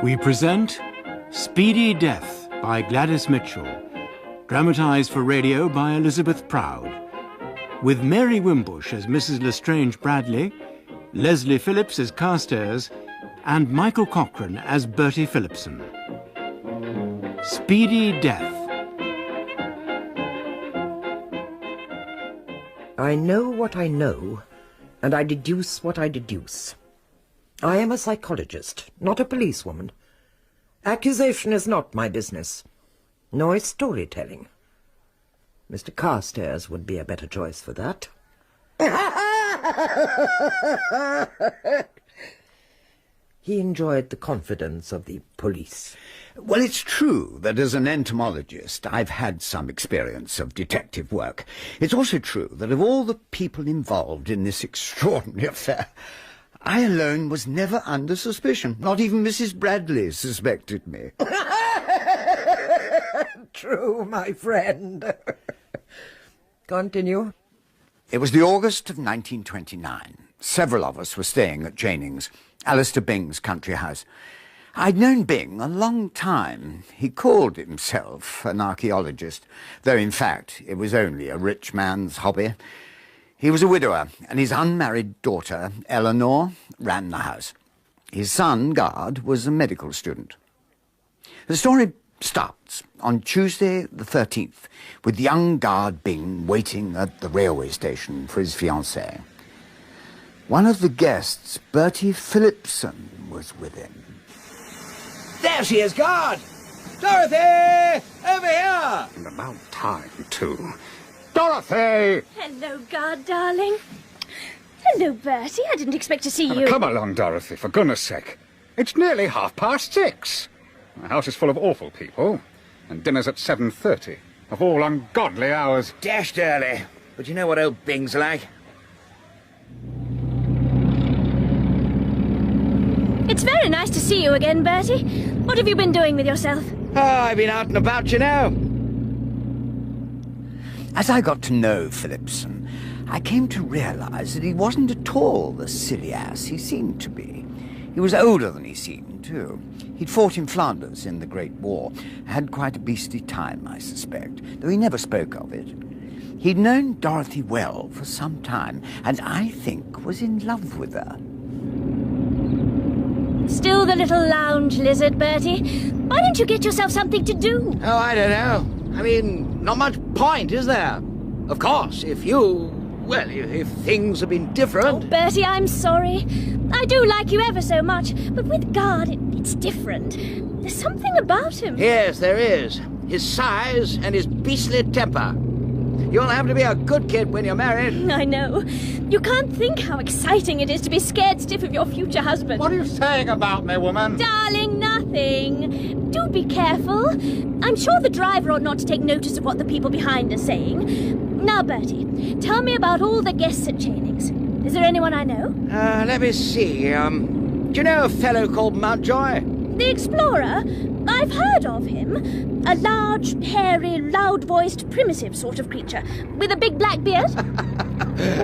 We present Speedy Death by Gladys Mitchell, dramatised for radio by Elizabeth Proud, with Mary Wimbush as Mrs. Lestrange Bradley, Leslie Phillips as Carstairs, and Michael Cochrane as Bertie Phillipson. Speedy Death. I know what I know, and I deduce what I deduce. I am a psychologist, not a policewoman. Accusation is not my business, nor is storytelling. Mr. Carstairs would be a better choice for that. He enjoyed the confidence of the police. Well, it's true that as an entomologist I've had some experience of detective work. It's also true that of all the people involved in this extraordinary affair, I alone was never under suspicion. Not even Mrs. Bradley suspected me. True, my friend. Continue. It was the August of 1929. Several of us were staying at Janing's, Alistair Bing's country house. I'd known Bing a long time. He called himself an archaeologist, though in fact it was only a rich man's hobby. He was a widower, and his unmarried daughter, Eleanor, ran the house. His son, Garde, was a medical student. The story starts on Tuesday the 13th, with young Garde Bing waiting at the railway station for his fiancée. One of the guests, Bertie Phillipson, was with him. There she is, Garde! Dorothy! Over here! And about time, too. Dorothy! Hello, Garde, darling. Hello, Bertie. I didn't expect to see you. Come along, Dorothy, for goodness sake. It's nearly 6:30. The house is full of awful people, and dinner's at 7:30, of all ungodly hours. Dashed early. But you know what old Bing's like. It's very nice to see you again, Bertie. What have you been doing with yourself? Oh, I've been out and about, you know. As I got to know Phillipson, I came to realise that he wasn't at all the silly ass he seemed to be. He was older than he seemed, too. He'd fought in Flanders in the Great War, had quite a beastly time, I suspect, though he never spoke of it. He'd known Dorothy well for some time, and I think was in love with her. Still the little lounge lizard, Bertie. Why don't you get yourself something to do? Oh, I don't know. I mean, not much point, is there? Of course, if things had been different... Oh, Bertie, I'm sorry. I do like you ever so much, but with Garde, it's different. There's something about him. Yes, there is. His size and his beastly temper. You'll have to be a good kid when you're married. I know. You can't think how exciting it is to be scared stiff of your future husband. What are you saying about me, woman? Darling, nothing. Do be careful. I'm sure the driver ought not to take notice of what the people behind are saying. Now, Bertie, tell me about all the guests at Janing's. Is there anyone I know? Let me see. Do you know a fellow called Mountjoy? The explorer? I've heard of him. A large, hairy, loud-voiced, primitive sort of creature, with a big black beard.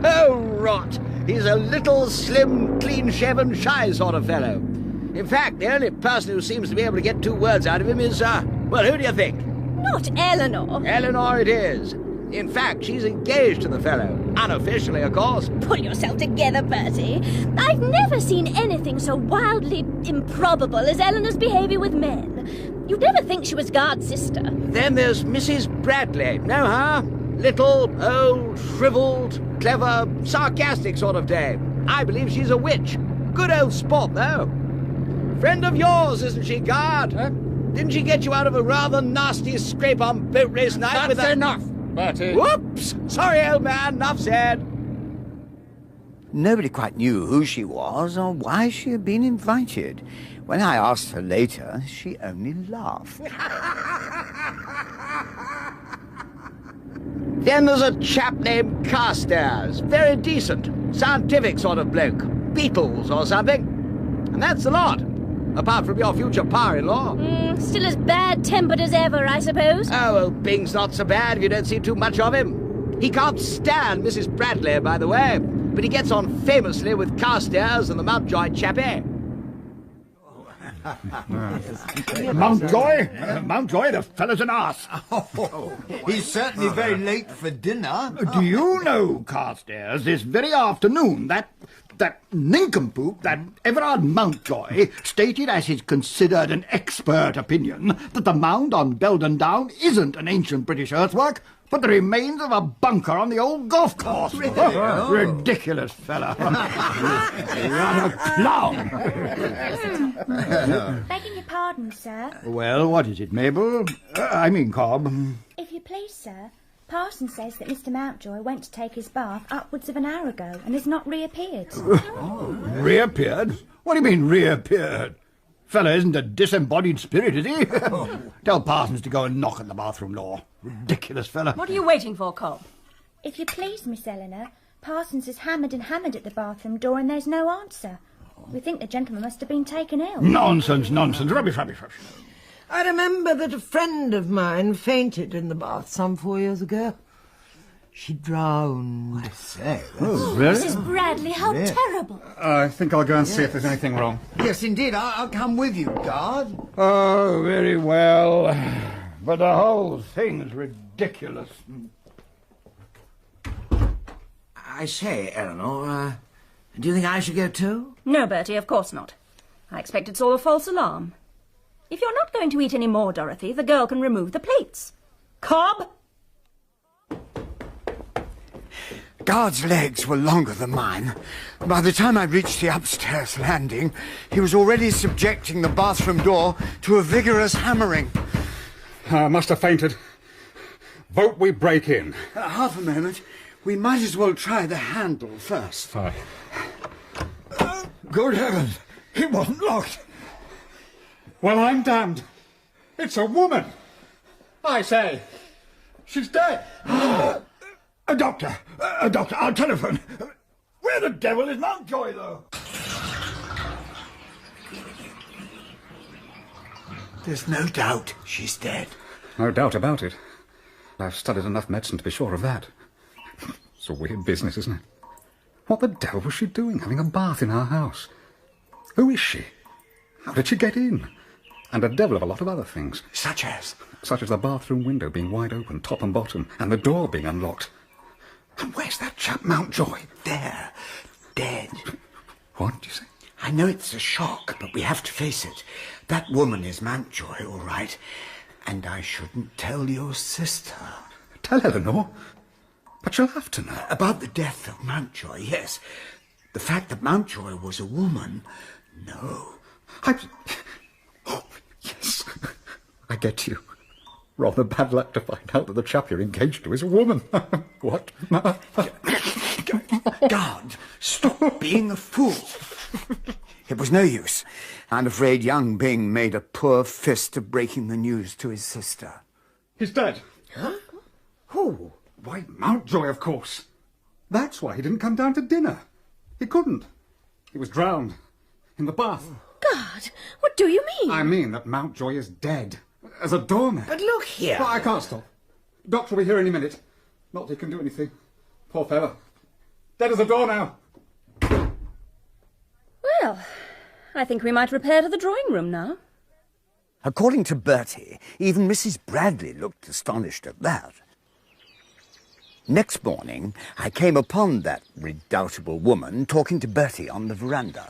Oh, rot. He's a little, slim, clean-shaven, shy sort of fellow. In fact, the only person who seems to be able to get 2 words out of him is, well, who do you think? Not Eleanor. Eleanor it is. In fact, she's engaged to the fellow. Unofficially, of course. Pull yourself together, Bertie. I've never seen anything so wildly improbable as Eleanor's behaviour with men. You'd never think she was Garde's sister. Then there's Mrs. Bradley. Know her? Little, old, shrivelled, clever, sarcastic sort of dame. I believe she's a witch. Good old sport, though. Friend of yours, isn't she, Garde? Didn't she get you out of a rather nasty scrape on boat race night with a... That's enough, Bertie. Whoops! Sorry, old man, enough said. Nobody quite knew who she was or why she had been invited. When I asked her later, she only laughed. Then there's a chap named Carstairs. Very decent, scientific sort of bloke. Beetles or something. And that's the lot. Apart from your future pa-in-law. Still as bad-tempered as ever, I suppose. Oh, well, Bing's not so bad if you don't see too much of him. He can't stand Mrs. Bradley, by the way, but he gets on famously with Carstairs and the Mountjoy chappie. Mountjoy, the fellow's an arse. Oh, he's certainly very late for dinner. Do you know, Carstairs, this very afternoon, that nincompoop, that Everard Mountjoy, stated as his considered an expert opinion that the mound on Belden Down isn't an ancient British earthwork, but the remains of a bunker on the old golf course. Really? Oh, ridiculous fella. What a clown. Begging your pardon, sir. Well, what is it, Mabel? I mean, Cobb. If you please, sir, Parsons says that Mr. Mountjoy went to take his bath upwards of an hour ago and has not reappeared. Reappeared? What do you mean, reappeared? Fella isn't a disembodied spirit, is he? Tell Parsons to go and knock at the bathroom door. Ridiculous fella. What are you waiting for, Cobb? If you please, Miss Eleanor, Parsons has hammered and hammered at the bathroom door and there's no answer. We think the gentleman must have been taken ill. Nonsense. Rubbish. I remember that a friend of mine fainted in the bath some 4 years ago. She drowned. I say, Oh, Mrs. Bradley, how terrible. I think I'll go and see if there's anything wrong. yes, indeed. I'll come with you, Garde. Oh, very well. But the whole thing's ridiculous. I say, Eleanor, do you think I should go too? No, Bertie, of course not. I expect it's all a false alarm. If you're not going to eat any more, Dorothy, the girl can remove the plates. Cobb? Guard's legs were longer than mine. By the time I reached the upstairs landing, he was already subjecting the bathroom door to a vigorous hammering. I must have fainted. Vote we break in. Half a moment. We might as well try the handle first. Aye. Good heavens, it wasn't locked. Well, I'm damned. It's a woman. I say, she's dead. A doctor, I'll telephone. Where the devil is Mountjoy, though? There's no doubt she's dead. No doubt about it. I've studied enough medicine to be sure of that. It's a weird business, isn't it? What the devil was she doing, having a bath in our house? Who is she? How did she get in? And a devil of a lot of other things. Such as? Such as the bathroom window being wide open, top and bottom, and the door being unlocked. And where's that chap Mountjoy? There. Dead. What did you say? I know it's a shock, but we have to face it. That woman is Mountjoy, all right. And I shouldn't tell your sister. Tell Eleanor. But she'll have to know. About the death of Mountjoy, yes. The fact that Mountjoy was a woman, no. Oh, yes. I get you. Rather bad luck to find out that the chap you're engaged to is a woman. What? God, stop being a fool. It was no use. I'm afraid young Byng made a poor fist of breaking the news to his sister. He's dead. Huh? Who? Why, Mountjoy, of course. That's why he didn't come down to dinner. He couldn't. He was drowned. In the bath. God, what do you mean? I mean that Mountjoy is dead. As a doormat. But look here. Well, I can't stop. Doctor will be here any minute. Not that he can do anything. Poor fellow. Dead as a door now. Well, I think we might repair to the drawing room now. According to Bertie, even Mrs. Bradley looked astonished at that. Next morning, I came upon that redoubtable woman talking to Bertie on the veranda.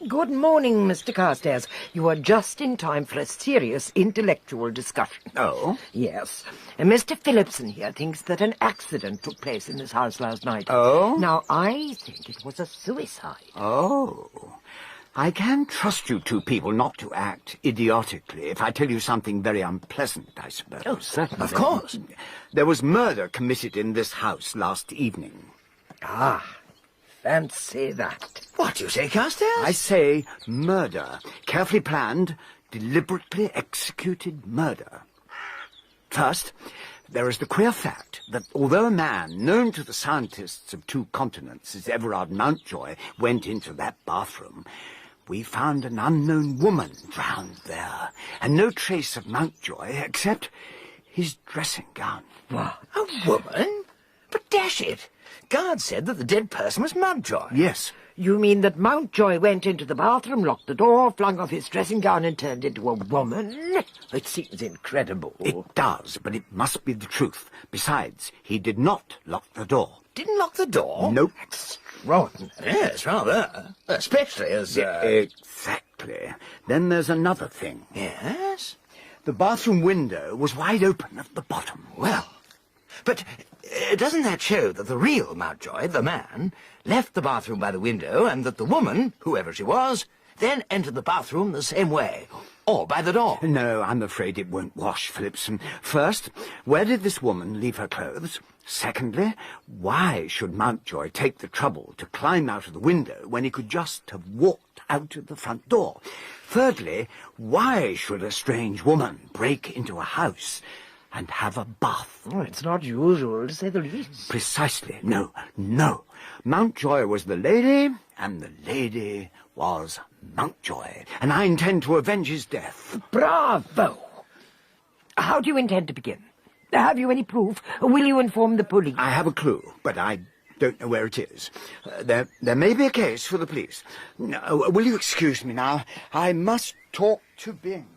Good morning, Mr. Carstairs. You are just in time for a serious intellectual discussion. Oh? Yes. Mr. Phillipson here thinks that an accident took place in this house last night. Oh? Now, I think it was a suicide. Oh. I can trust you two people not to act idiotically if I tell you something very unpleasant, I suppose. Oh, certainly. Of course. There was murder committed in this house last evening. Ah, fancy that. What do you say, Carstairs? I say murder. Carefully planned, deliberately executed murder. First, there is the queer fact that although a man known to the scientists of 2 continents as Everard Mountjoy went into that bathroom, we found an unknown woman drowned there, and no trace of Mountjoy except his dressing gown. What? A woman? But dash it, Garde said that the dead person was Mountjoy. Yes. You mean that Mountjoy went into the bathroom, locked the door, flung off his dressing gown and turned into a woman? It seems incredible. It does, but it must be the truth. Besides, he did not lock the door. Didn't lock the door? Nope. Extraordinary. Yes, rather. Especially as... Exactly. Then there's another thing. Yes? The bathroom window was wide open at the bottom. Well, but doesn't that show that the real Mountjoy, the man, left the bathroom by the window, and that the woman, whoever she was, then entered the bathroom the same way, or by the door? No, I'm afraid it won't wash, Phillipson. First, where did this woman leave her clothes? Secondly, why should Mountjoy take the trouble to climb out of the window when he could just have walked out of the front door? Thirdly, why should a strange woman break into a house and have a bath? Oh, it's not usual, to say the least. Precisely. No. Mountjoy was the lady, and the lady was Mountjoy, and I intend to avenge his death. Bravo! How do you intend to begin? Have you any proof? Will you inform the police? I have a clue, but I don't know where it is. There may be a case for the police. Will you excuse me now? I must talk to Byng.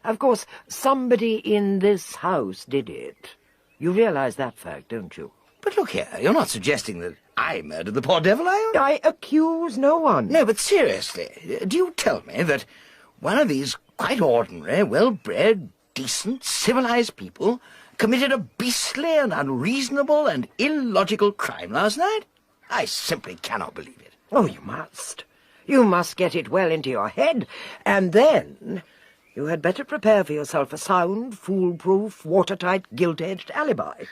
Of course, somebody in this house did it. You realise that fact, don't you? But look here, you're not suggesting that I murdered the poor devil, are you? I accuse no one. No, but seriously, do you tell me that one of these quite ordinary, well-bred, decent, civilized people committed a beastly and unreasonable and illogical crime last night? I simply cannot believe it. Oh, you must. You must get it well into your head, and then you had better prepare for yourself a sound, foolproof, watertight, gilt-edged alibi.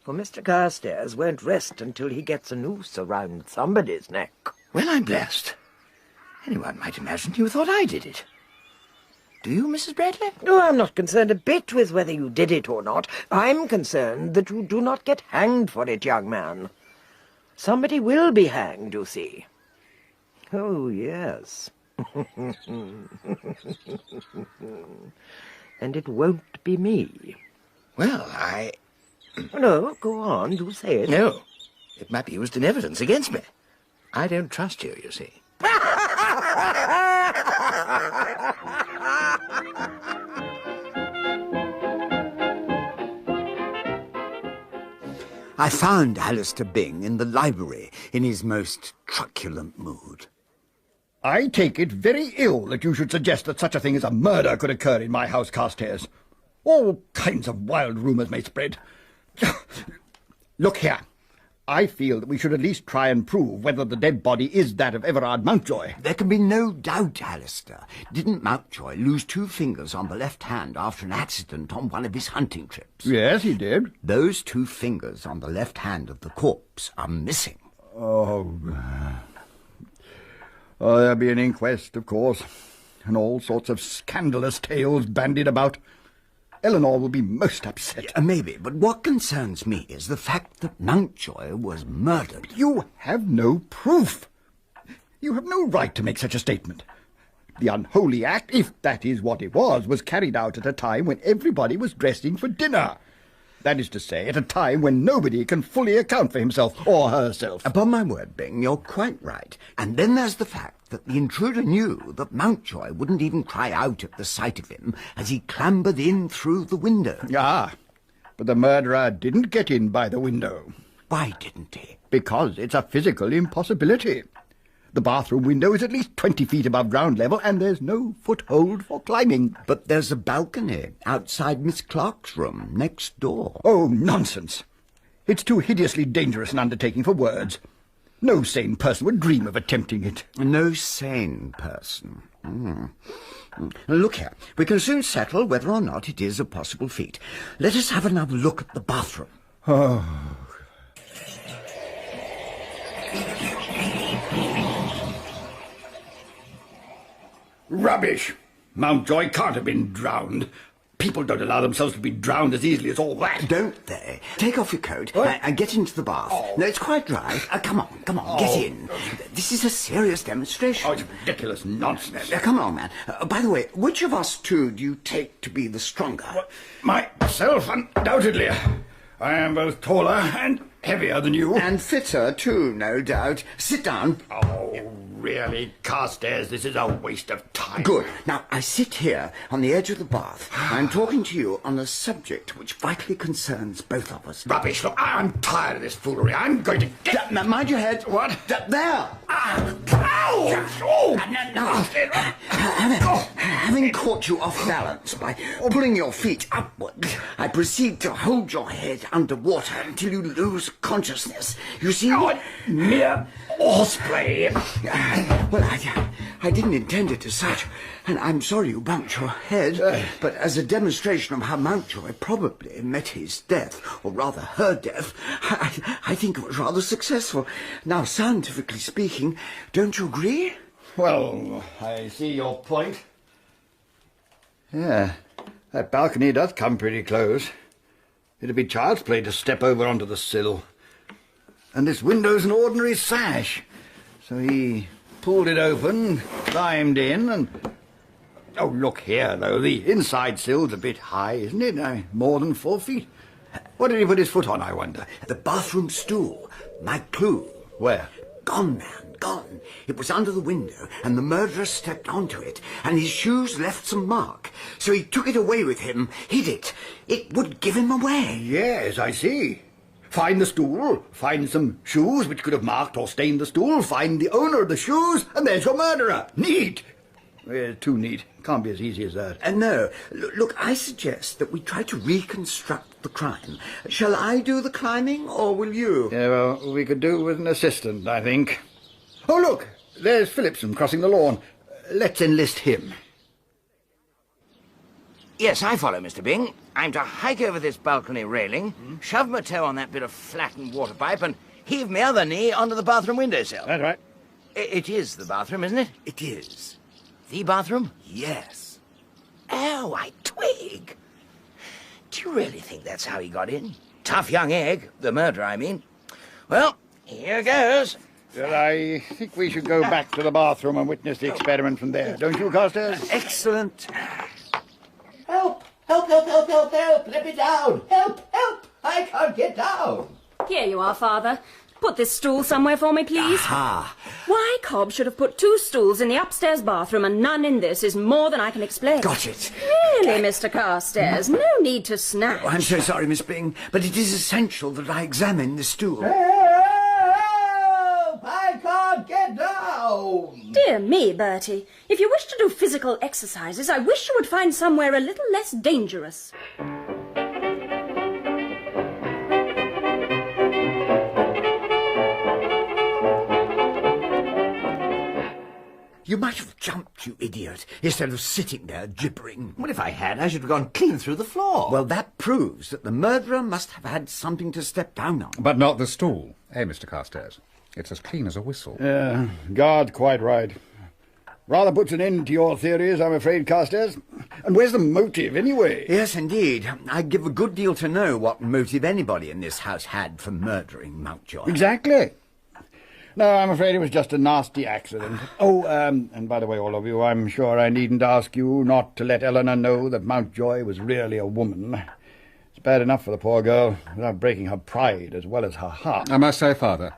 For Mr. Carstairs won't rest until he gets a noose around somebody's neck. Well, I'm blessed. Anyone might imagine you thought I did it. Do you, Mrs. Bradley? Oh, I'm not concerned a bit with whether you did it or not. I'm concerned that you do not get hanged for it, young man. Somebody will be hanged, you see. Oh, yes. And it won't be me. Well, No, go on, do say it. No, it might be used in evidence against me. I don't trust you, you see. I found Alistair Byng in the library in his most truculent mood. I take it very ill that you should suggest that such a thing as a murder could occur in my house, Carstairs. All kinds of wild rumours may spread. Look here. I feel that we should at least try and prove whether the dead body is that of Everard Mountjoy. There can be no doubt, Alistair. Didn't Mountjoy lose 2 fingers on the left hand after an accident on one of his hunting trips? Yes, he did. Those 2 fingers on the left hand of the corpse are missing. There'll be an inquest, of course, and all sorts of scandalous tales bandied about. Eleanor will be most upset. Maybe, but what concerns me is the fact that Mountjoy was murdered. You have no proof. You have no right to make such a statement. The unholy act, if that is what it was carried out at a time when everybody was dressing for dinner. That is to say, at a time when nobody can fully account for himself or herself. Upon my word, Byng, you're quite right. And then there's the fact that the intruder knew that Mountjoy wouldn't even cry out at the sight of him as he clambered in through the window. Ah, but the murderer didn't get in by the window. Why didn't he? Because it's a physical impossibility. The bathroom window is at least 20 feet above ground level, and there's no foothold for climbing. But there's a balcony outside Miss Clark's room, next door. Oh, nonsense. It's too hideously dangerous an undertaking for words. No sane person would dream of attempting it. No sane person. Look here, we can soon settle whether or not it is a possible feat. Let us have another look at the bathroom. Oh. Rubbish! Mountjoy can't have been drowned. People don't allow themselves to be drowned as easily as all that. Don't they? Take off your coat and get into the bath. Oh. No, it's quite dry. Come on, get in. This is a serious demonstration. Oh, it's ridiculous nonsense. Come on, man. By the way, which of us 2 do you take to be the stronger? Myself, undoubtedly. I am both taller and heavier than you. And fitter, too, no doubt. Sit down. Oh, really, Carstairs, this is a waste of time. Good. Now, I sit here on the edge of the bath. I'm talking to you on a subject which vitally concerns both of us. Rubbish. Look, I'm tired of this foolery. I'm going to get... Mind your head. What? There. Having caught you off balance by pulling your feet upward, I proceed to hold your head under water until you lose consciousness. You see? Mere horseplay. Well, I didn't intend it as such, and I'm sorry you bumped your head, but as a demonstration of how Mountjoy probably met his death, or rather her death, I think it was rather successful. Now, scientifically speaking, don't you agree? Well, I see your point. Yeah, that balcony does come pretty close. It'd be child's play to step over onto the sill. And this window's an ordinary sash. So he pulled it open, climbed in, and... Oh, look here, though. The inside sill's a bit high, isn't it? More than 4 feet. What did he put his foot on, I wonder? The bathroom stool. My clue. Where? Gone, man, gone. It was under the window, and the murderer stepped onto it, and his shoes left some mark. So he took it away with him, hid it. It would give him away. Yes, I see. Find the stool, find some shoes which could have marked or stained the stool, find the owner of the shoes, and there's your murderer. Neat. Too neat. Can't be as easy as that. No. Look, I suggest that we try to reconstruct the crime. Shall I do the climbing, or will you? Yeah, well, we could do with an assistant, I think. Oh, look, there's Phillipson crossing the lawn. Let's enlist him. Yes, I follow, Mr. Byng. I'm to hike over this balcony railing, shove my toe on that bit of flattened water pipe, and heave my other knee onto the bathroom windowsill. That's right. It is the bathroom, isn't it? It is. The bathroom? Yes. Oh, I twig. Do you really think that's how he got in? Tough young egg, the murderer, I mean. Well, here goes. Well, I think we should go back to the bathroom and witness the experiment from there. Don't you, Carstairs? Excellent. Help! Help, help, help, help, help! Let me down! Help, help! I can't get down! Here you are, Father. Put this stool somewhere for me, please. Aha. Why Cobb should have put 2 stools in the upstairs bathroom and none in this is more than I can explain. Got it. Really, Mr. Carstairs, no need to snap. Oh, I'm so sorry, Miss Byng, but it is essential that I examine the stool. Help! I can't get down! Dear me, Bertie. If you wish to do physical exercises, I wish you would find somewhere a little less dangerous. You might have jumped, you idiot, instead of sitting there gibbering. Well, if I had, I should have gone clean through the floor. Well, that proves that the murderer must have had something to step down on. But not the stool, eh, Mr. Carstairs? It's as clean as a whistle. Garde quite right. Rather puts an end to your theories, I'm afraid, Carstairs. And where's the motive, anyway? Yes, indeed. I'd give a good deal to know what motive anybody in this house had for murdering Mountjoy. Exactly. No, I'm afraid it was just a nasty accident. Oh, and by the way, all of you, I'm sure I needn't ask you not to let Eleanor know that Mountjoy was really a woman. It's bad enough for the poor girl, without breaking her pride as well as her heart. I must say, Father,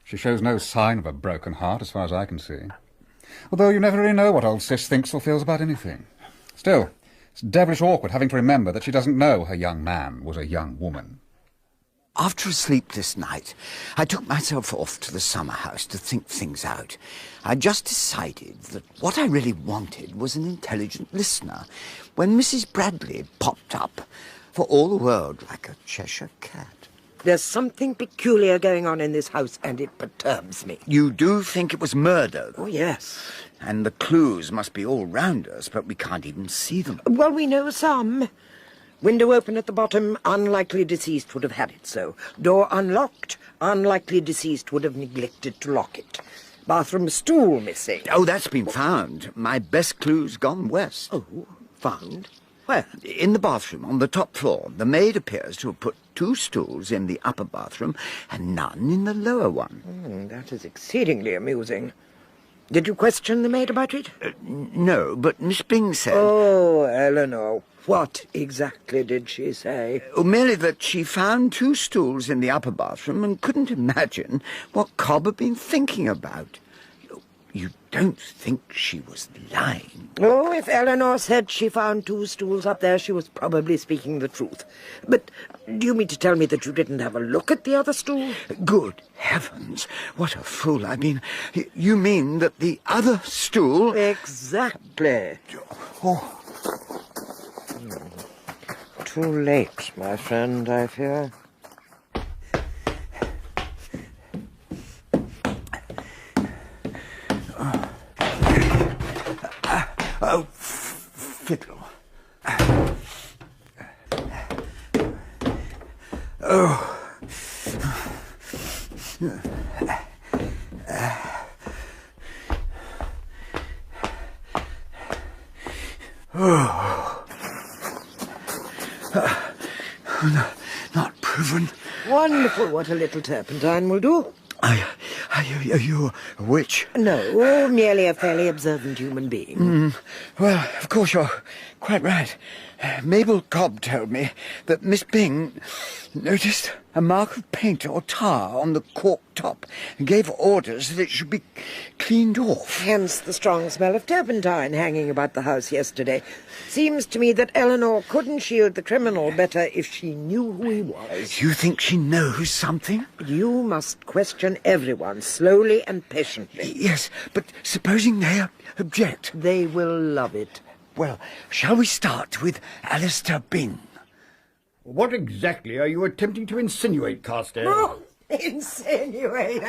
she shows no sign of a broken heart, as far as I can see. Although you never really know what old Sis thinks or feels about anything. Still, it's devilish awkward having to remember that she doesn't know her young man was a young woman. After a sleepless night, I took myself off to the summer house to think things out. I just decided that what I really wanted was an intelligent listener, when Mrs. Bradley popped up, for all the world like a Cheshire cat. There's something peculiar going on in this house, and it perturbs me. You do think it was murder? Oh, yes. And the clues must be all round us, but we can't even see them. Well, we know some. Window open at the bottom, unlikely deceased would have had it so. Door unlocked, unlikely deceased would have neglected to lock it. Bathroom stool missing. Oh, that's been found. My best clue's gone west. Oh, found? Where? In the bathroom, on the top floor. The maid appears to have put 2 stools in the upper bathroom and none in the lower one. That is exceedingly amusing. Did you question the maid about it? No, but Miss Byng said... Oh, Eleanor. What exactly did she say? Merely that she found 2 stools in the upper bathroom and couldn't imagine what Cobb had been thinking about. You don't think she was lying? Oh, if Eleanor said she found 2 stools up there, she was probably speaking the truth. But do you mean to tell me that you didn't have a look at the other stool? Good heavens, what a fool. I mean, you mean that the other stool... Exactly. Oh. Too late, my friend, I fear. Oh, fiddle. Oh. Not proven. Wonderful what a little turpentine will do. Are you a witch? No, merely a fairly observant human being. Well, of course you're quite right. Mabel Cobb told me that Miss Byng noticed a mark of paint or tar on the cork top and gave orders that it should be cleaned off. Hence the strong smell of turpentine hanging about the house yesterday. Seems to me that Eleanor couldn't shield the criminal better if she knew who he was. You think she knows something? You must question everyone, slowly and patiently. Yes, but supposing they object? They will love it. Well, shall we start with Alistair Byng? What exactly are you attempting to insinuate, Carstairs? Oh, insinuate!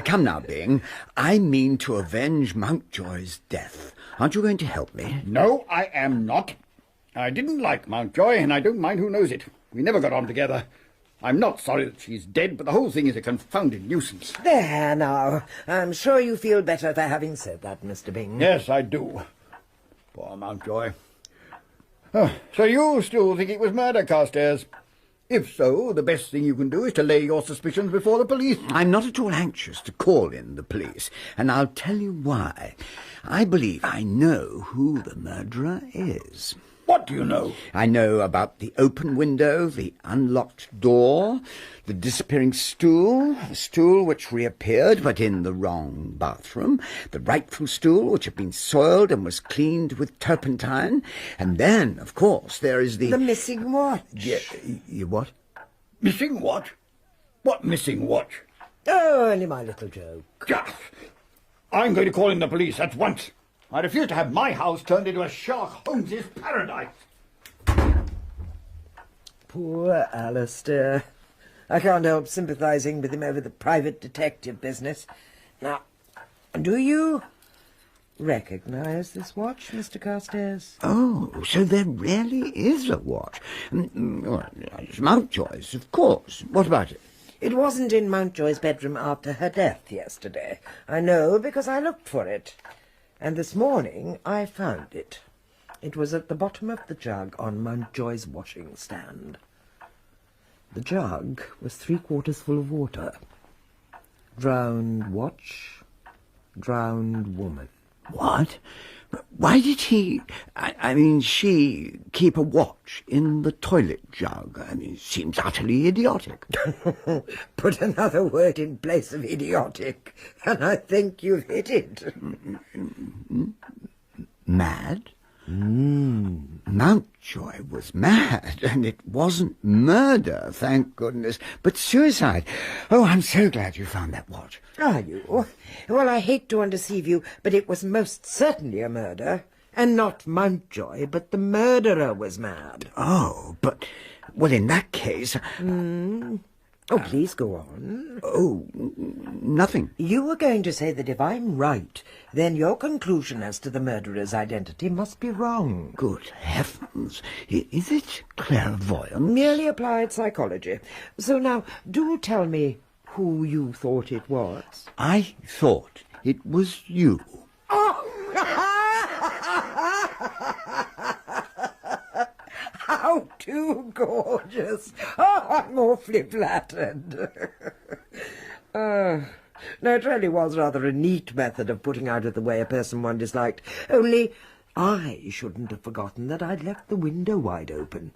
Come now, Byng. I mean to avenge Mountjoy's death. Aren't you going to help me? No, I am not. I didn't like Mountjoy, and I don't mind who knows it. We never got on together. I'm not sorry that she's dead, but the whole thing is a confounded nuisance. There now. I'm sure you feel better for having said that, Mr. Byng. Yes, I do. Poor Mountjoy. Oh, so you still think it was murder, Carstairs? If so, the best thing you can do is to lay your suspicions before the police. I'm not at all anxious to call in the police, and I'll tell you why. I believe I know who the murderer is. What do you know? I know about the open window, the unlocked door, the disappearing stool, the stool which reappeared but in the wrong bathroom, the rightful stool which had been soiled and was cleaned with turpentine, and then, of course, there is the... The missing watch. You what? Missing what? What missing watch? Oh, only my little joke. I'm going to call in the police at once. I refuse to have my house turned into a Sherlock Holmes's paradise. Poor Alistair. I can't help sympathising with him over the private detective business. Now, do you recognise this watch, Mr. Carstairs? Oh, so there really is a watch. Well, it's Mountjoy's, of course. What about it? It wasn't in Mountjoy's bedroom after her death yesterday. I know because I looked for it. And this morning I found it. It was at the bottom of the jug on Mountjoy's washing stand. The jug was 3/4 full of water. Drowned watch, drowned woman. What? Why did she keep a watch in the toilet jug? It seems utterly idiotic. Put another word in place of idiotic, and I think you've hit it. Mad? Mountjoy was mad, and it wasn't murder, thank goodness, but suicide. Oh, I'm so glad you found that watch. Are you? Well, I hate to undeceive you, but it was most certainly a murder. And not Mountjoy, but the murderer was mad. Oh, but... Well, in that case... Oh, please go on. Oh, nothing. You were going to say that if I'm right, then your conclusion as to the murderer's identity must be wrong. Good heavens. Is it clairvoyance? Merely applied psychology. So now, do tell me who you thought it was. I thought it was you. Oh! How too gorgeous! Oh, I'm awfully flattered. No, it really was rather a neat method of putting out of the way a person one disliked. Only I shouldn't have forgotten that I'd left the window wide open.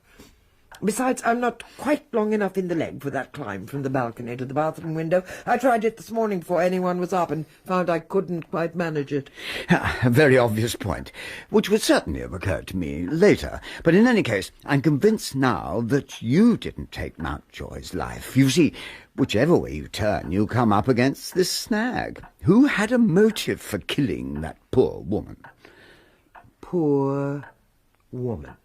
Besides, I'm not quite long enough in the leg for that climb from the balcony to the bathroom window. I tried it this morning before anyone was up and found I couldn't quite manage it. A very obvious point, which would certainly have occurred to me later. But in any case, I'm convinced now that you didn't take Mountjoy's life. You see, whichever way you turn, you come up against this snag. Who had a motive for killing that poor woman? Poor woman.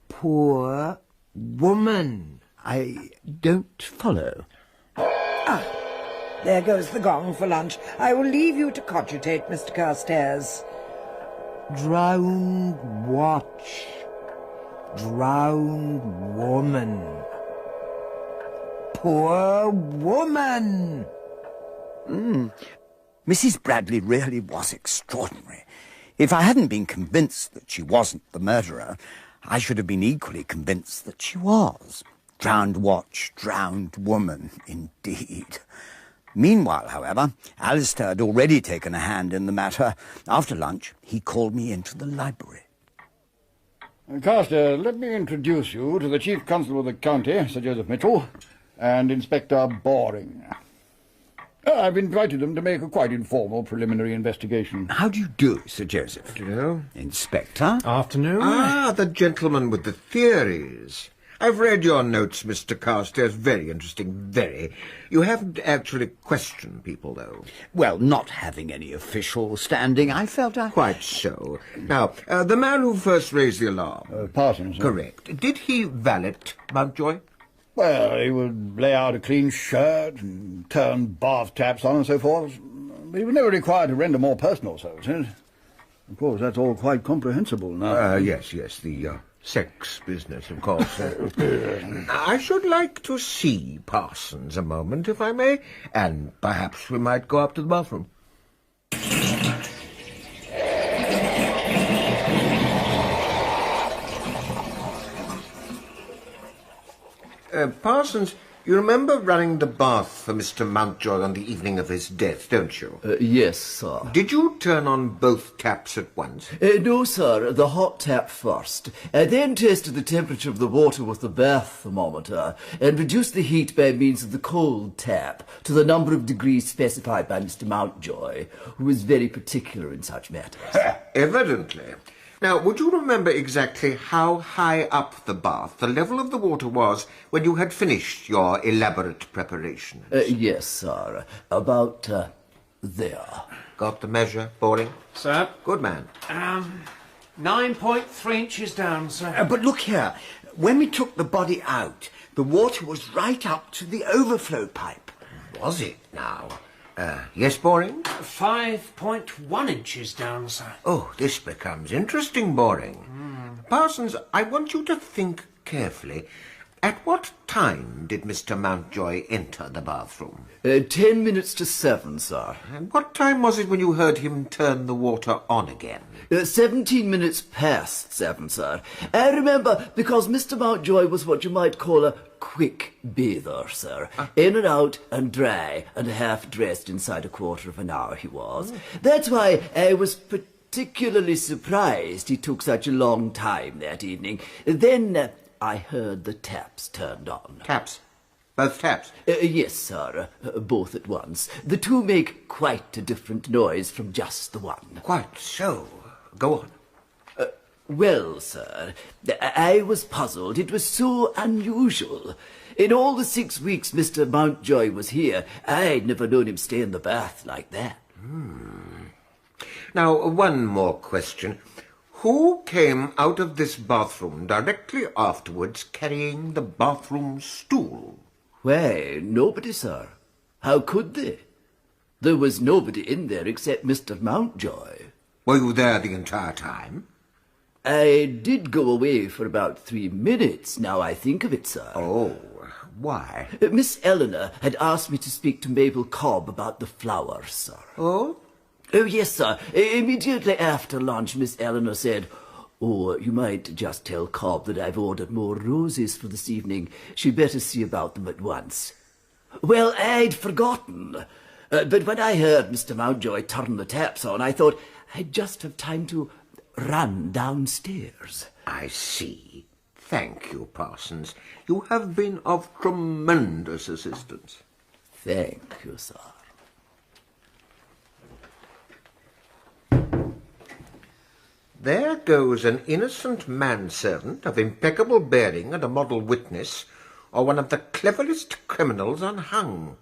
Poor woman. I don't follow. There goes the gong for lunch. I will leave you to cogitate, Mr. Carstairs. Drowned watch. Drowned woman. Poor woman. Mrs. Bradley really was extraordinary. If I hadn't been convinced that she wasn't the murderer, I should have been equally convinced that she was. Drowned watch, drowned woman, indeed. Meanwhile, however, Alistair had already taken a hand in the matter. After lunch, he called me into the library. Carstairs, let me introduce you to the Chief Constable of the County, Sir Joseph Mitchell, and Inspector Boring. I've invited them to make a quite informal preliminary investigation. How do you do, Sir Joseph? Hello. Inspector? Afternoon. Ah, the gentleman with the theories. I've read your notes, Mr. Carstairs. Very interesting, very. You haven't actually questioned people, though. Well, not having any official standing, I felt I... Quite so. Now, the man who first raised the alarm... Parsons. Correct. Did he valet Mountjoy? Well, he would lay out a clean shirt and turn bath taps on and so forth. But he was never required to render more personal services. Of course, that's all quite comprehensible now. Yes, the sex business, of course. I should like to see Parsons a moment, if I may, and perhaps we might go up to the bathroom. Parsons, you remember running the bath for Mr. Mountjoy on the evening of his death, don't you? Yes, sir. Did you turn on both taps at once? No, sir. The hot tap first. I then tested the temperature of the water with the bath thermometer and reduced the heat by means of the cold tap to the number of degrees specified by Mr. Mountjoy, who was very particular in such matters. Evidently. Now, would you remember exactly how high up the bath the level of the water was when you had finished your elaborate preparations? Yes, sir. About there. Got the measure, Boring? Sir? Good man. 9.3 inches down, sir. But look here. When we took the body out, the water was right up to the overflow pipe. Was it now? Yes, Boring? 5.1 inches down, sir. Oh, this becomes interesting, Boring. Parsons, I want you to think carefully. At what time did Mr. Mountjoy enter the bathroom? 10 minutes to 7, sir. And what time was it when you heard him turn the water on again? 17 minutes past 7, sir. I remember because Mr. Mountjoy was what you might call a quick bather, sir. In and out and dry and half-dressed inside a quarter of an hour he was. That's why I was particularly surprised he took such a long time that evening. Then I heard the taps turned on. Taps? Both taps? Yes, sir. Both at once. The two make quite a different noise from just the one. Quite so. Go on. Well, sir, I was puzzled. It was so unusual. In all the 6 weeks Mr. Mountjoy was here, I'd never known him stay in the bath like that. Now, one more question. Who came out of this bathroom directly afterwards carrying the bathroom stool? Why, nobody, sir. How could they? There was nobody in there except Mr. Mountjoy. Were you there the entire time? I did go away for about 3 minutes, now I think of it, sir. Oh, why? Miss Eleanor had asked me to speak to Mabel Cobbn about the flowers, sir. Oh? Oh, yes, sir. Immediately after lunch, Miss Eleanor said, "Oh, you might just tell Cobb that I've ordered more roses for this evening. She'd better see about them at once." Well, I'd forgotten. But when I heard Mr. Mountjoy turn the taps on, I thought, I'd just have time to run downstairs. I see. Thank you, Parsons. You have been of tremendous assistance. Thank you, sir. There goes an innocent manservant of impeccable bearing and a model witness, or one of the cleverest criminals unhung.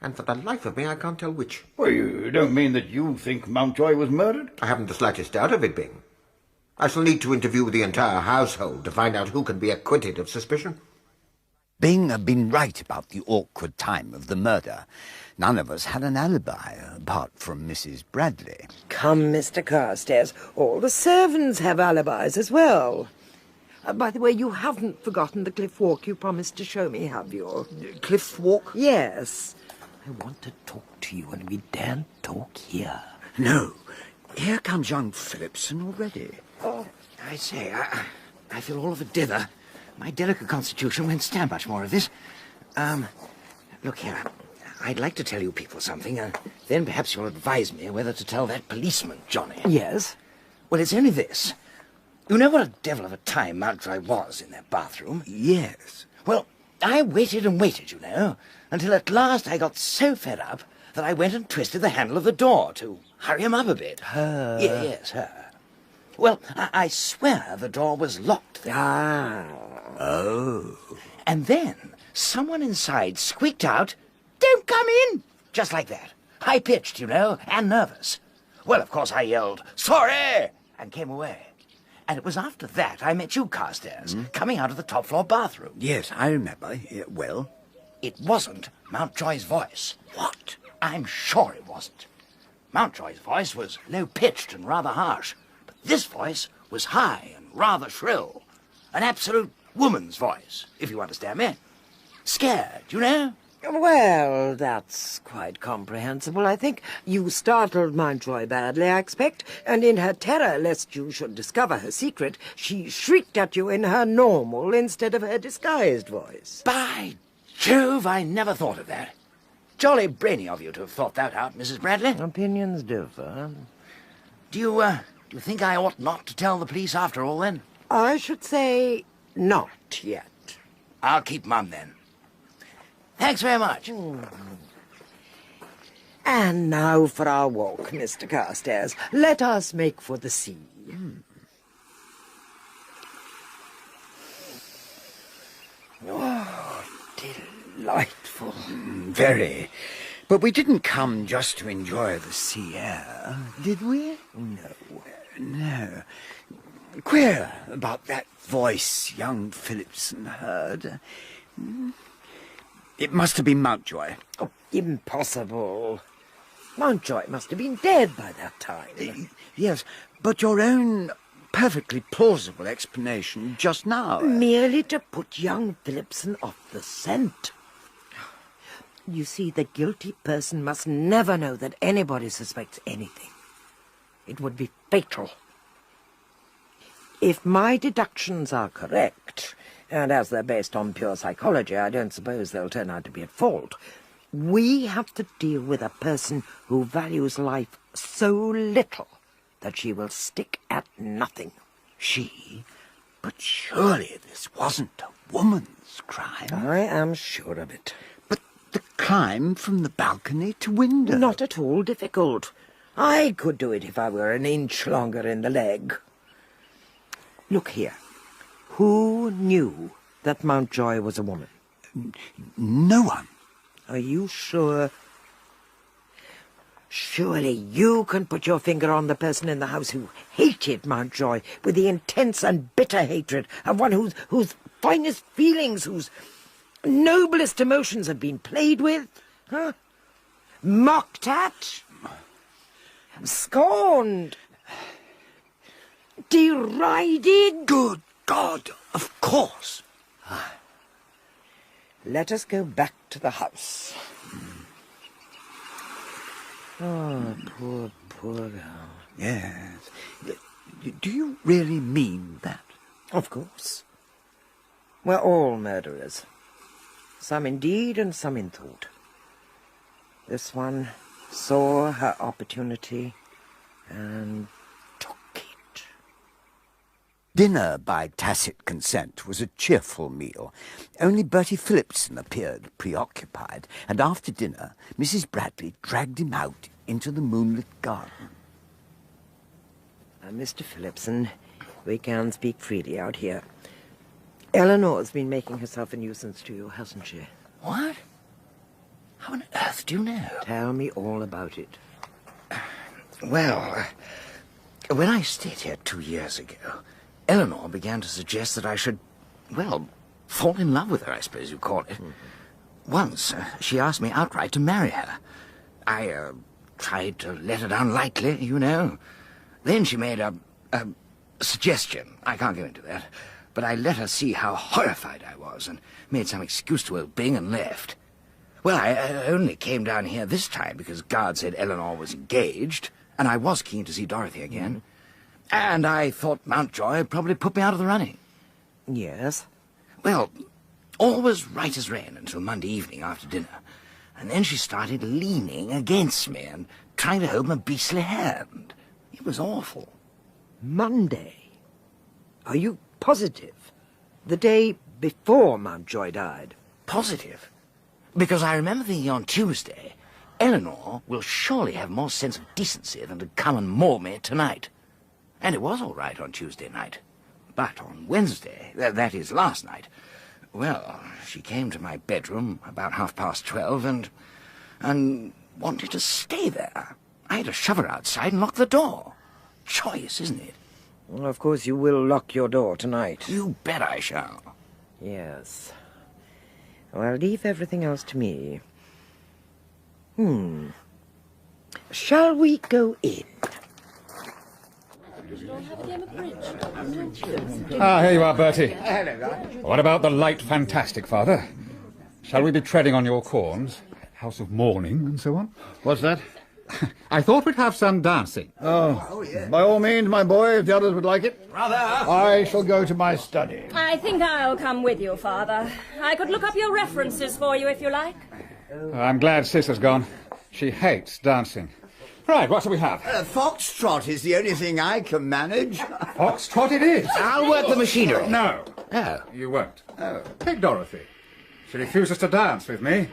And for the life of me, I can't tell which. Well, you don't mean that you think Mountjoy was murdered? I haven't the slightest doubt of it being. I shall need to interview the entire household to find out who can be acquitted of suspicion. Byng had been right about the awkward time of the murder. None of us had an alibi, apart from Mrs. Bradley. Come, Mr. Carstairs, all the servants have alibis as well. By the way, you haven't forgotten the cliff walk you promised to show me, have you? Cliff walk? Yes. I want to talk to you, and we daren't talk here. No. Here comes young Phillipson already. Oh, I say, I feel all of a dither. My delicate constitution won't stand much more of this. Look here. I'd like to tell you people something, and then perhaps you'll advise me whether to tell that policeman, Johnny. Yes? Well, it's only this. You know what a devil of a time Mountjoy was in that bathroom? Yes. Well, I waited and waited, you know, until at last I got so fed up that I went and twisted the handle of the door to hurry him up a bit. Her? Yes, her. Well, I swear the door was locked then. Oh. And then someone inside squeaked out, "Don't come in!" Just like that. High-pitched, you know, and nervous. Well, of course, I yelled, "Sorry!" and came away. And it was after that I met you, Carstairs, coming out of the top-floor bathroom. Yes, I remember. Yeah, well? It wasn't Mountjoy's voice. What? I'm sure it wasn't. Mountjoy's voice was low-pitched and rather harsh, but this voice was high and rather shrill. An absolute woman's voice, if you understand me. Scared, you know? Well, that's quite comprehensible, I think. You startled Mountjoy badly, I expect, and in her terror lest you should discover her secret, she shrieked at you in her normal instead of her disguised voice. By Jove, I never thought of that. Jolly brainy of you to have thought that out, Mrs. Bradley. Opinions differ. Do you think I ought not to tell the police after all, then? I should say not yet. I'll keep mum, then. Thanks very much. And now for our walk, Mr. Carstairs. Let us make for the sea. Oh, delightful. Very. But we didn't come just to enjoy the sea air, did we? No. Queer about that voice young Phillipson heard. It must have been Mountjoy. Oh, impossible. Mountjoy must have been dead by that time. Yes, but your own perfectly plausible explanation just now. Merely to put young Phillipson off the scent. You see, the guilty person must never know that anybody suspects anything. It would be fatal. If my deductions are correct, and as they're based on pure psychology, I don't suppose they'll turn out to be at fault, we have to deal with a person who values life so little that she will stick at nothing. She? But surely this wasn't a woman's crime. I am sure of it. But the climb from the balcony to window? Not at all difficult. I could do it if I were an inch longer in the leg. Look here. Who knew that Mountjoy was a woman? No one. Are you sure? Surely you can put your finger on the person in the house who hated Mountjoy with the intense and bitter hatred of one whose finest feelings, whose noblest emotions have been played with, huh? Mocked at, scorned, derided. Good God, of course. Let us go back to the house. Oh, poor girl. Yes. Do you really mean that? Of course. We're all murderers. Some in deed and some in thought. This one saw her opportunity and took it. Dinner, by tacit consent, was a cheerful meal. Only Bertie Phillipson appeared preoccupied, and after dinner, Mrs. Bradley dragged him out into the moonlit garden. Mr. Phillipson, we can speak freely out here. Eleanor's been making herself a nuisance to you, hasn't she? What? How on earth do you know? Tell me all about it. Well, when I stayed here 2 years ago, Eleanor began to suggest that I should, well, fall in love with her, I suppose you'd call it. Mm-hmm. Once, she asked me outright to marry her. I tried to let her down lightly, you know. Then she made a suggestion. I can't go into that. But I let her see how horrified I was and made some excuse to old Bing and left. Well, I only came down here this time because Garde said Eleanor was engaged, and I was keen to see Dorothy again. Mm-hmm. And I thought Mountjoy had probably put me out of the running. Yes? Well, all was right as rain until Monday evening after dinner. And then she started leaning against me and trying to hold my beastly hand. It was awful. Monday? Are you positive? The day before Mountjoy died? Positive. Because I remember thinking on Tuesday, Eleanor will surely have more sense of decency than to come and maul me tonight. And it was all right on Tuesday night. But on Wednesday, that is last night, well, she came to my bedroom about 12:30 and wanted to stay there. I had to shove her outside and lock the door. Choice, isn't it? Well, of course you will lock your door tonight. You bet I shall. Yes. Well, leave everything else to me. Shall we go in? Here you are, Bertie. What about the light fantastic, Father? Shall we be treading on your corns? House of mourning and so on? What's that? I thought we'd have some dancing. Oh, by all means, my boy, if the others would like it. Brother! I shall go to my study. I think I'll come with you, Father. I could look up your references for you if you like. I'm glad Sis has gone. She hates dancing. Right, what do we have? Foxtrot is the only thing I can manage. Foxtrot it is. I'll work the machinery. No. Oh. You won't. Take Dorothy. She refuses to dance with me.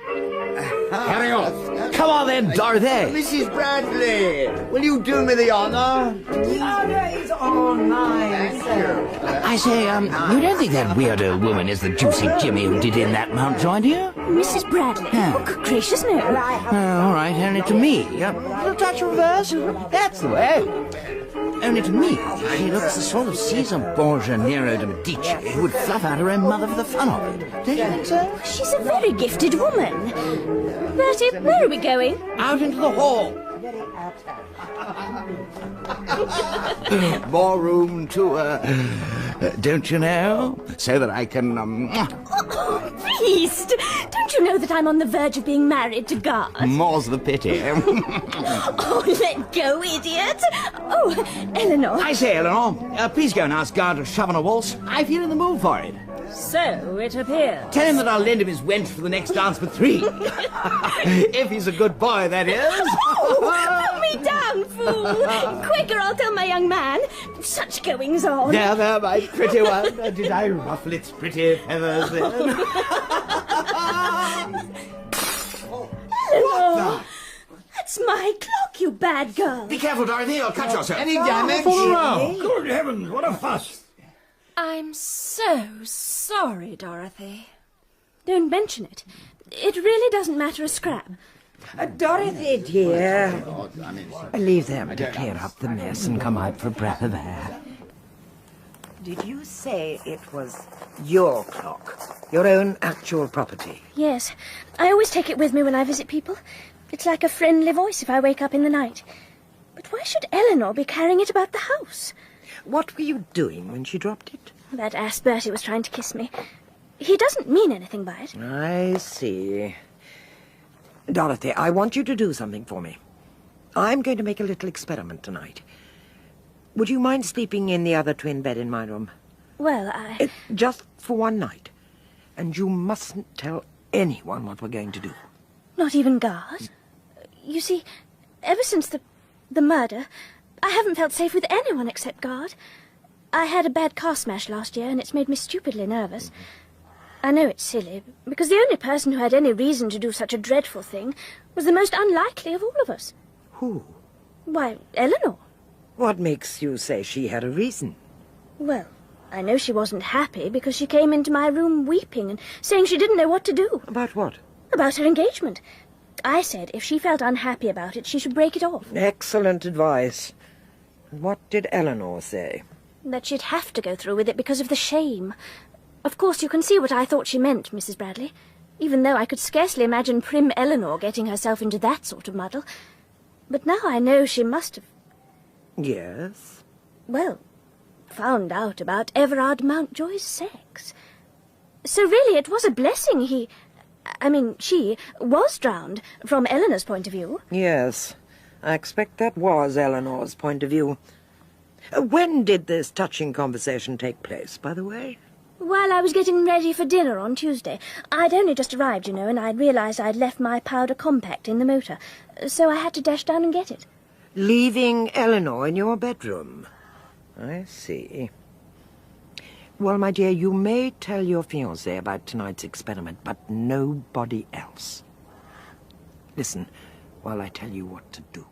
Carry on. Come on then, Dorothy. Mrs. Bradley, will you do me the honour? The honour is all mine, sir. I say, you don't think that weird old woman is the juicy Jimmy who did in that Mountjoy, do you? Mrs. Bradley? Yeah. Oh, good gracious, no. All right, only to me. A little touch of reverse. That's the way. Only to me, she looks the sort of Caesar Borgia Nero de Medici who would fluff out her own mother for the fun of it. Don't you think so? She's a very gifted woman. Bertie, where are we going? Out into the hall. More room to, don't you know? So that I can, Beast! Don't you know that I'm on the verge of being married to Garde? More's the pity. Oh, let go, idiot! Oh, Eleanor. I say, Eleanor, please go and ask Garde to shove on a waltz. I feel in the mood for it. So it appears. Tell him that I'll lend him his wench for the next dance for 3. If he's a good boy, that is. Oh, put me down, fool! Quick, or I'll tell my young man. Such goings on. There, my pretty one. Did I ruffle its pretty feathers then? Eleanor! That's my clock, you bad girl. Be careful, Dorothy, you'll cut yourself. Any damage? Good heavens, what a fuss. I'm so sorry, Dorothy. Don't mention it. It really doesn't matter a scrap. Dorothy, dear. Leave them to clear up the mess and come out for a breath of air. Did you say it was your clock? Your own actual property? Yes. I always take it with me when I visit people. It's like a friendly voice if I wake up in the night. But why should Eleanor be carrying it about the house? What were you doing when she dropped it? That ass Bertie was trying to kiss me. He doesn't mean anything by it. I see. Dorothy, I want you to do something for me. I'm going to make a little experiment tonight. Would you mind sleeping in the other twin bed in my room? Well, just for one night. And you mustn't tell anyone what we're going to do. Not even Garde? You see, ever since the murder, I haven't felt safe with anyone except Garde. I had a bad car smash last year, and it's made me stupidly nervous. I know it's silly, because the only person who had any reason to do such a dreadful thing was the most unlikely of all of us. Who? Why, Eleanor. What makes you say she had a reason? Well, I know she wasn't happy because she came into my room weeping and saying she didn't know what to do. About what? About her engagement. I said if she felt unhappy about it, she should break it off. Excellent advice. What did Eleanor say? That she'd have to go through with it because of the shame. Of course, you can see what I thought she meant, Mrs. Bradley, even though I could scarcely imagine prim Eleanor getting herself into that sort of muddle. But now I know she must have... Yes? Well, found out about Everard Mountjoy's sex. So really it was a blessing she was drowned, from Eleanor's point of view. Yes, I expect that was Eleanor's point of view. When did this touching conversation take place, by the way? While I was getting ready for dinner on Tuesday. I'd only just arrived, you know, and I'd realised I'd left my powder compact in the motor, so I had to dash down and get it. Leaving Eleanor in your bedroom? I see. Well, my dear, you may tell your fiancé about tonight's experiment, but nobody else. Listen while I tell you what to do.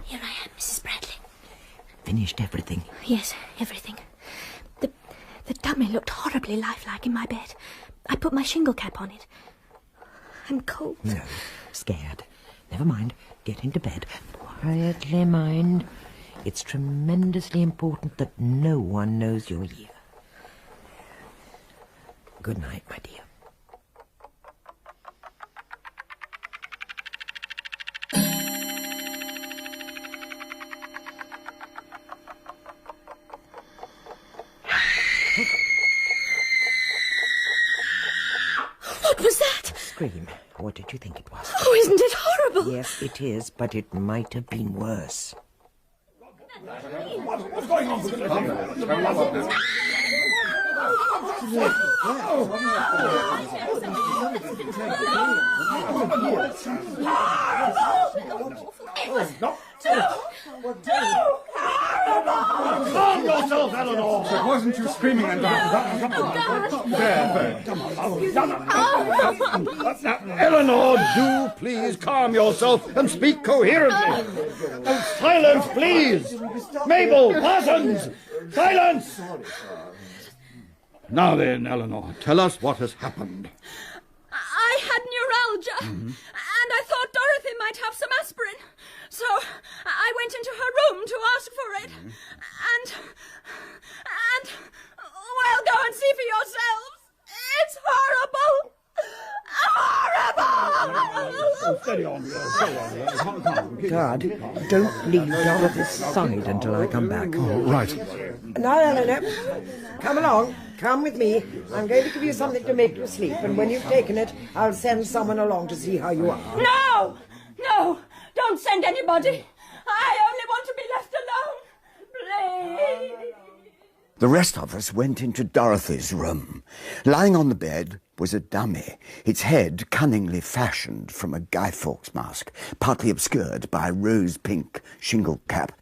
Here I am, Mrs. Bradley. Finished everything? Yes, everything. The dummy looked horribly lifelike in my bed. I put my shingle cap on it. I'm cold. No, scared. Never mind. Get into bed. Quietly, mind. It's tremendously important that no one knows you're here. Good night, my dear. What was that? Scream. What did you think it was? Oh, isn't it horrible? Yes, it is, but it might have been worse. What's going on? Calm yourself, Eleanor! It wasn't you screaming and Eleanor, do please calm yourself and speak coherently. And silence, please! Mabel, Parsons! Silence! Now then, Eleanor, tell us what has happened. I had neuralgia, and I thought Dorothy might have some aspirin. So I went into her room to ask for it. And well, go and see for yourselves. It's horrible. Horrible! Steady on, girl. Garde, don't leave Dorothy's side until I come back. Right. Now, Eleanor, come along. Come with me. I'm going to give you something to make you sleep, and when you've taken it, I'll send someone along to see how you are. No! No! Don't send anybody. I only want to be left alone. Please. The rest of us went into Dorothy's room. Lying on the bed was a dummy, its head cunningly fashioned from a Guy Fawkes mask, partly obscured by a rose-pink shingle cap.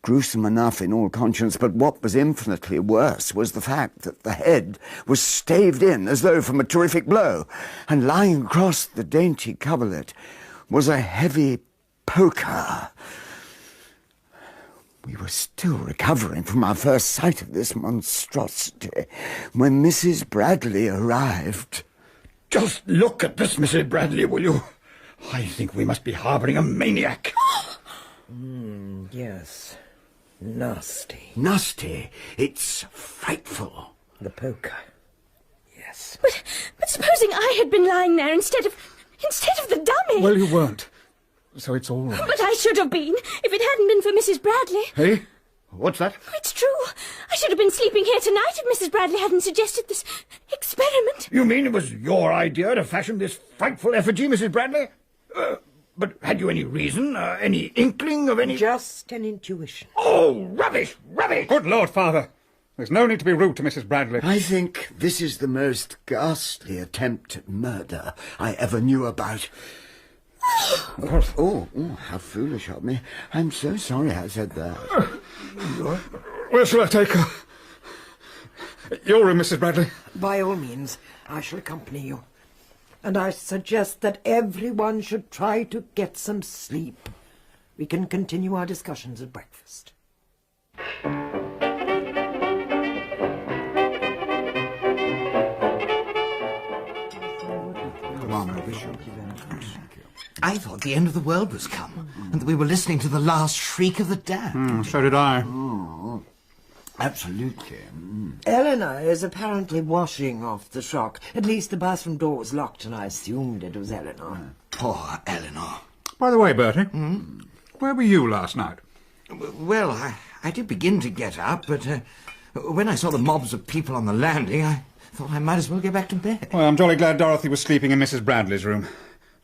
Gruesome enough in all conscience, but what was infinitely worse was the fact that the head was staved in as though from a terrific blow, and lying across the dainty coverlet was a heavy poker. We were still recovering from our first sight of this monstrosity when Mrs. Bradley arrived. Just look at this, Mrs. Bradley, will you? I think we must be harbouring a maniac. Yes. Nasty. Nasty. It's frightful. The poker. Yes. But supposing I had been lying there instead of the dummy. Well, you weren't. So it's all right. But I should have been, if it hadn't been for Mrs. Bradley. Hey? What's that? It's true. I should have been sleeping here tonight if Mrs. Bradley hadn't suggested this experiment. You mean it was your idea to fashion this frightful effigy, Mrs. Bradley? But had you any reason, any inkling of any... Just an intuition. Oh, rubbish, rubbish! Good Lord, Father. There's no need to be rude to Mrs. Bradley. I think this is the most ghastly attempt at murder I ever knew about. Oh, how foolish of me. I'm so sorry I said that. Where shall I take her? Your room, Mrs. Bradley. By all means, I shall accompany you. And I suggest that everyone should try to get some sleep. We can continue our discussions at breakfast. I thought the end of the world was come, and that we were listening to the last shriek of the damned. So did I. Absolutely. Eleanor is apparently washing off the shock. At least the bathroom door was locked, and I assumed it was Eleanor. Poor Eleanor. By the way, Bertie, where were you last night? Well, I did begin to get up, but when I saw the mobs of people on the landing, I thought I might as well get back to bed. Well, I'm jolly glad Dorothy was sleeping in Mrs. Bradley's room.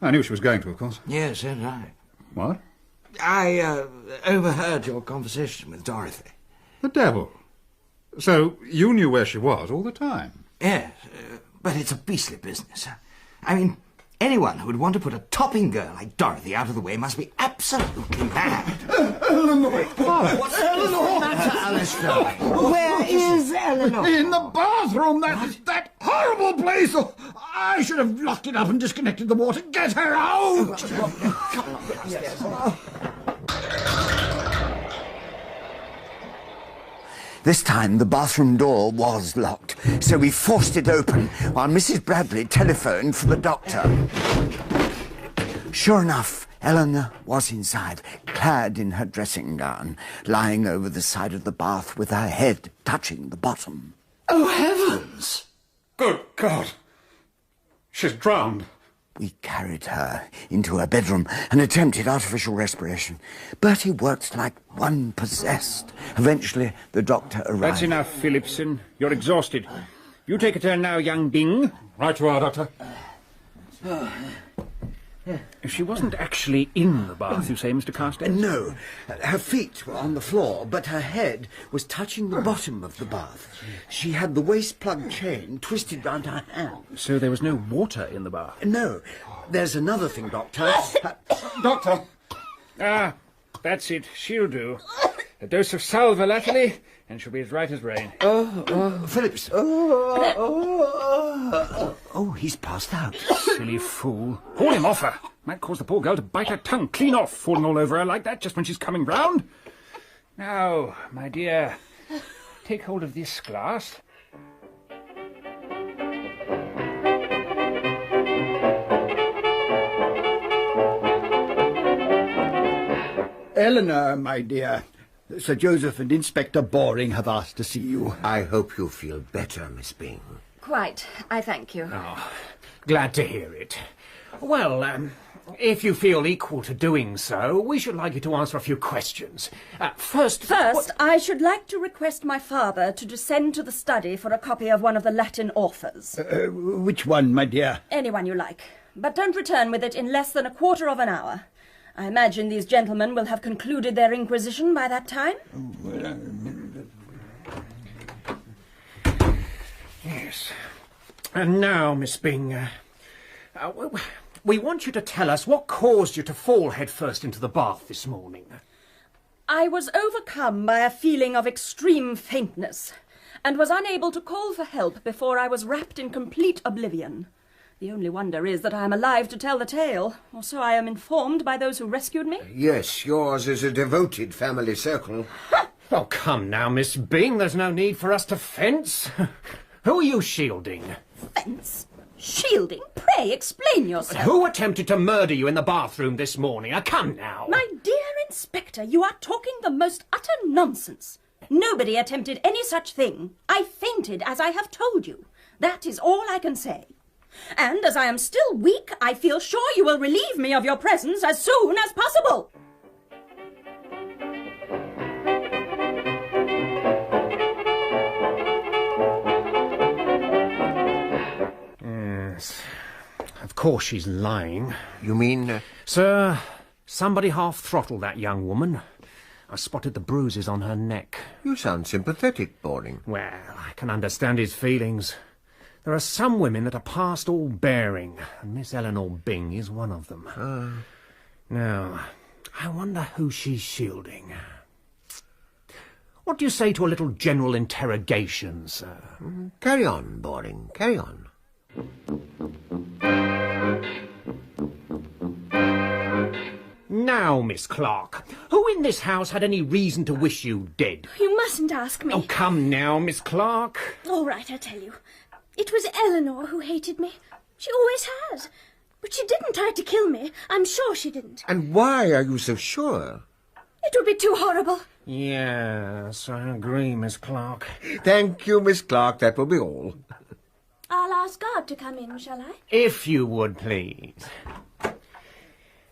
I knew she was going to, of course. Yes, so did I. What? I overheard your conversation with Dorothy. The devil. So you knew where she was all the time? Yes, but it's a beastly business. I mean, anyone who would want to put a topping girl like Dorothy out of the way must be absolutely mad. Eleanor! What's Eleanor? Alistair? Where is Eleanor? In the bathroom, that horrible place! Oh, I should have locked it up and disconnected the water. Get her out! This time the bathroom door was locked, so we forced it open while Mrs. Bradley telephoned for the doctor. Sure enough, Eleanor was inside, clad in her dressing gown, lying over the side of the bath with her head touching the bottom. Oh, heavens! Good God! She's drowned. We carried her into her bedroom and attempted artificial respiration. Bertie worked like one possessed. Eventually, the doctor arrived. That's enough, Phillipson. You're exhausted. You take a turn now, young Bing. Right you are, Doctor. She wasn't actually in the bath, you say, Mr. Carstairs? No. Her feet were on the floor, but her head was touching the bottom of the bath. She had the waist plug chain twisted round her hand. So there was no water in the bath? No. There's another thing, Doctor. Doctor! Ah, that's it. She'll do. A dose of sal volatile, and she'll be as right as rain. Phillips. Oh, he's passed out. Silly fool. Haul him off her. Might cause the poor girl to bite her tongue clean off, falling all over her like that just when she's coming round. Now, my dear, take hold of this glass. Eleanor, my dear, Sir Joseph and Inspector Boring have asked to see you. I hope you feel better, Miss Bing. Quite, I thank you. Oh, glad to hear it. Well, if you feel equal to doing so, we should like you to answer a few questions. First, I should like to request my father to descend to the study for a copy of one of the Latin authors. Which one, my dear? Anyone you like. But don't return with it in less than a quarter of an hour. I imagine these gentlemen will have concluded their inquisition by that time. Yes. And now, Miss Bing, we want you to tell us what caused you to fall headfirst into the bath this morning. I was overcome by a feeling of extreme faintness, and was unable to call for help before I was wrapped in complete oblivion. The only wonder is that I am alive to tell the tale, or so I am informed by those who rescued me. Yes, yours is a devoted family circle. Oh, come now, Miss Bing, there's no need for us to fence. Who are you shielding? Fence? Shielding? Pray explain yourself. Who attempted to murder you in the bathroom this morning? Come now. My dear Inspector, you are talking the most utter nonsense. Nobody attempted any such thing. I fainted, as I have told you. That is all I can say. And as I am still weak, I feel sure you will relieve me of your presence as soon as possible. Yes. Of course she's lying. You mean... Sir, somebody half-throttled that young woman. I spotted the bruises on her neck. You sound sympathetic, Boring. Well, I can understand his feelings. There are some women that are past all bearing, and Miss Eleanor Byng is one of them. Now, I wonder who she's shielding. What do you say to a little general interrogation, sir? Carry on, Boring, carry on. Now, Miss Clark, who in this house had any reason to wish you dead? You mustn't ask me. Oh, come now, Miss Clark. All right, I tell you. It was Eleanor who hated me. She always has. But she didn't try to kill me. I'm sure she didn't. And why are you so sure? It would be too horrible. Yes, I agree, Miss Clark. Thank you, Miss Clark. That will be all. I'll ask Garde to come in, shall I? If you would, please.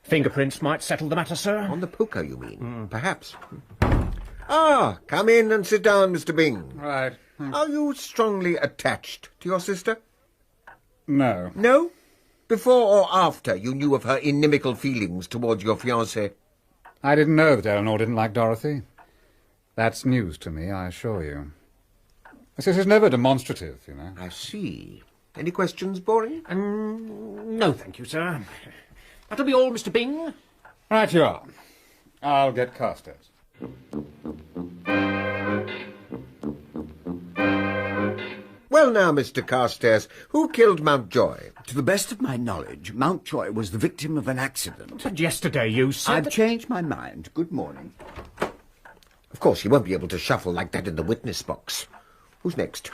Fingerprints might settle the matter, sir. On the poker, you mean? Perhaps. Ah, come in and sit down, Mr. Byng. Right. Are you strongly attached to your sister? No. No? Before or after you knew of her inimical feelings towards your fiancé? I didn't know that Eleanor didn't like Dorothy. That's news to me, I assure you. This is never demonstrative, you know. I see. Any questions, Boring? No, thank you, sir. That'll be all, Mr. Byng. Right you are. I'll get Carstairs. Well now, Mr. Carstairs, who killed Mountjoy? To the best of my knowledge, Mountjoy was the victim of an accident. But yesterday you said I've changed my mind. Good morning. Of course, he won't be able to shuffle like that in the witness box. Who's next?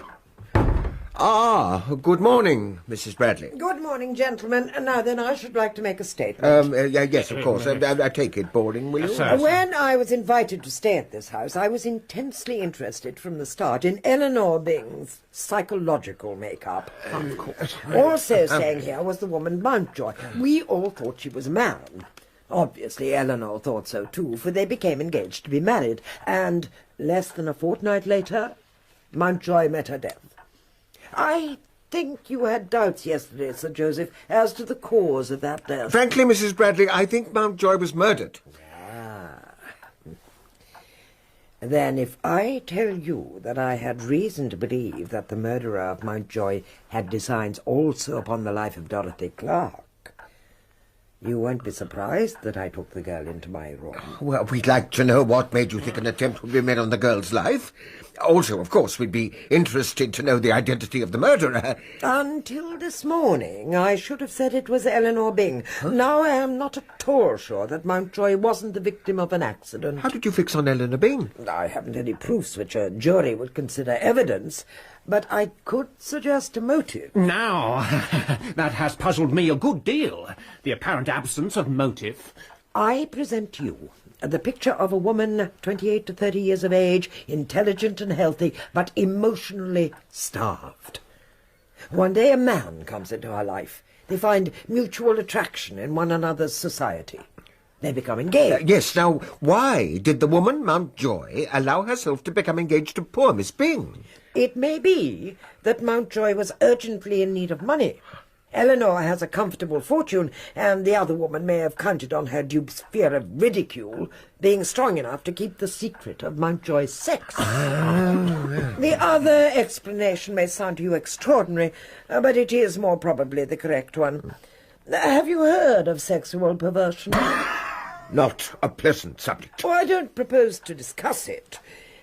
Ah, good morning, Mrs. Bradley. Good morning, gentlemen. And now then, I should like to make a statement. Yes, of course. I take it, Boring, will you? Yes, sir. When I was invited to stay at this house, I was intensely interested from the start in Eleanor Byng's psychological makeup. Of course. Also staying here was the woman Mountjoy. We all thought she was a man. Obviously, Eleanor thought so too, for they became engaged to be married. And less than a fortnight later, Mountjoy met her death. I think you had doubts yesterday, Sir Joseph, as to the cause of that death. Frankly, Mrs. Bradley, I think Mountjoy was murdered. Then if I tell you that I had reason to believe that the murderer of Mountjoy had designs also upon the life of Dorothy Clark, you won't be surprised that I took the girl into my room. Well, we'd like to know what made you think an attempt would be made on the girl's life. Also, of course, we'd be interested to know the identity of the murderer. Until this morning, I should have said it was Eleanor Byng. Huh? Now I am not at all sure that Mountjoy wasn't the victim of an accident. How did you fix on Eleanor Byng? I haven't any proofs which a jury would consider evidence, but I could suggest a motive. Now, that has puzzled me a good deal, the apparent absence of motive. I present to you the picture of a woman 28 to 30 years of age, intelligent and healthy, but emotionally starved. One day a man comes into her life. They find mutual attraction in one another's society. They become engaged. Yes, now, why did the woman, Mountjoy, allow herself to become engaged to poor Miss Byng? It may be that Mountjoy was urgently in need of money. Eleanor has a comfortable fortune, and the other woman may have counted on her dupe's fear of ridicule being strong enough to keep the secret of Mountjoy's sex. The other explanation may sound to you extraordinary, but it is more probably the correct one. Have you heard of sexual perversion? Not a pleasant subject. Oh, I don't propose to discuss it.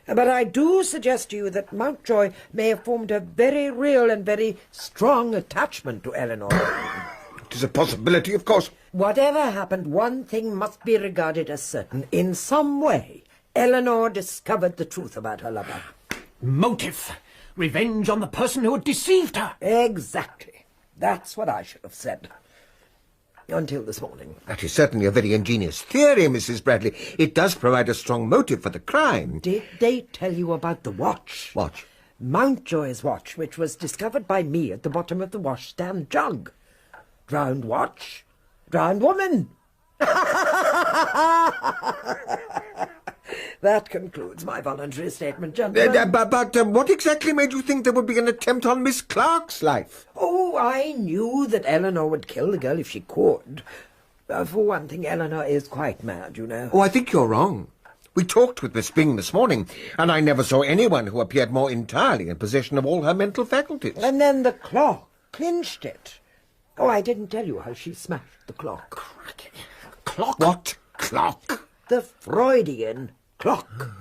But I do suggest to you that Mountjoy may have formed a very real and very strong attachment to Eleanor. It is a possibility, of course. Whatever happened, one thing must be regarded as certain. In some way, Eleanor discovered the truth about her lover. Motive. Revenge on the person who had deceived her. Exactly. That's what I should have said. Until this morning. That is certainly a very ingenious theory, Mrs. Bradley. It does provide a strong motive for the crime. Did they tell you about the watch? Watch? Mountjoy's watch, which was discovered by me at the bottom of the washstand jug. Drowned watch, drowned woman. That concludes my voluntary statement, gentlemen. But what exactly made you think there would be an attempt on Miss Clark's life? Oh, I knew that Eleanor would kill the girl if she could. For one thing, Eleanor is quite mad, you know. Oh, I think you're wrong. We talked with Miss Byng this morning, and I never saw anyone who appeared more entirely in possession of all her mental faculties. And then the clock clinched it. Oh, I didn't tell you how she smashed the clock. Clock? What clock? The Freudian clock.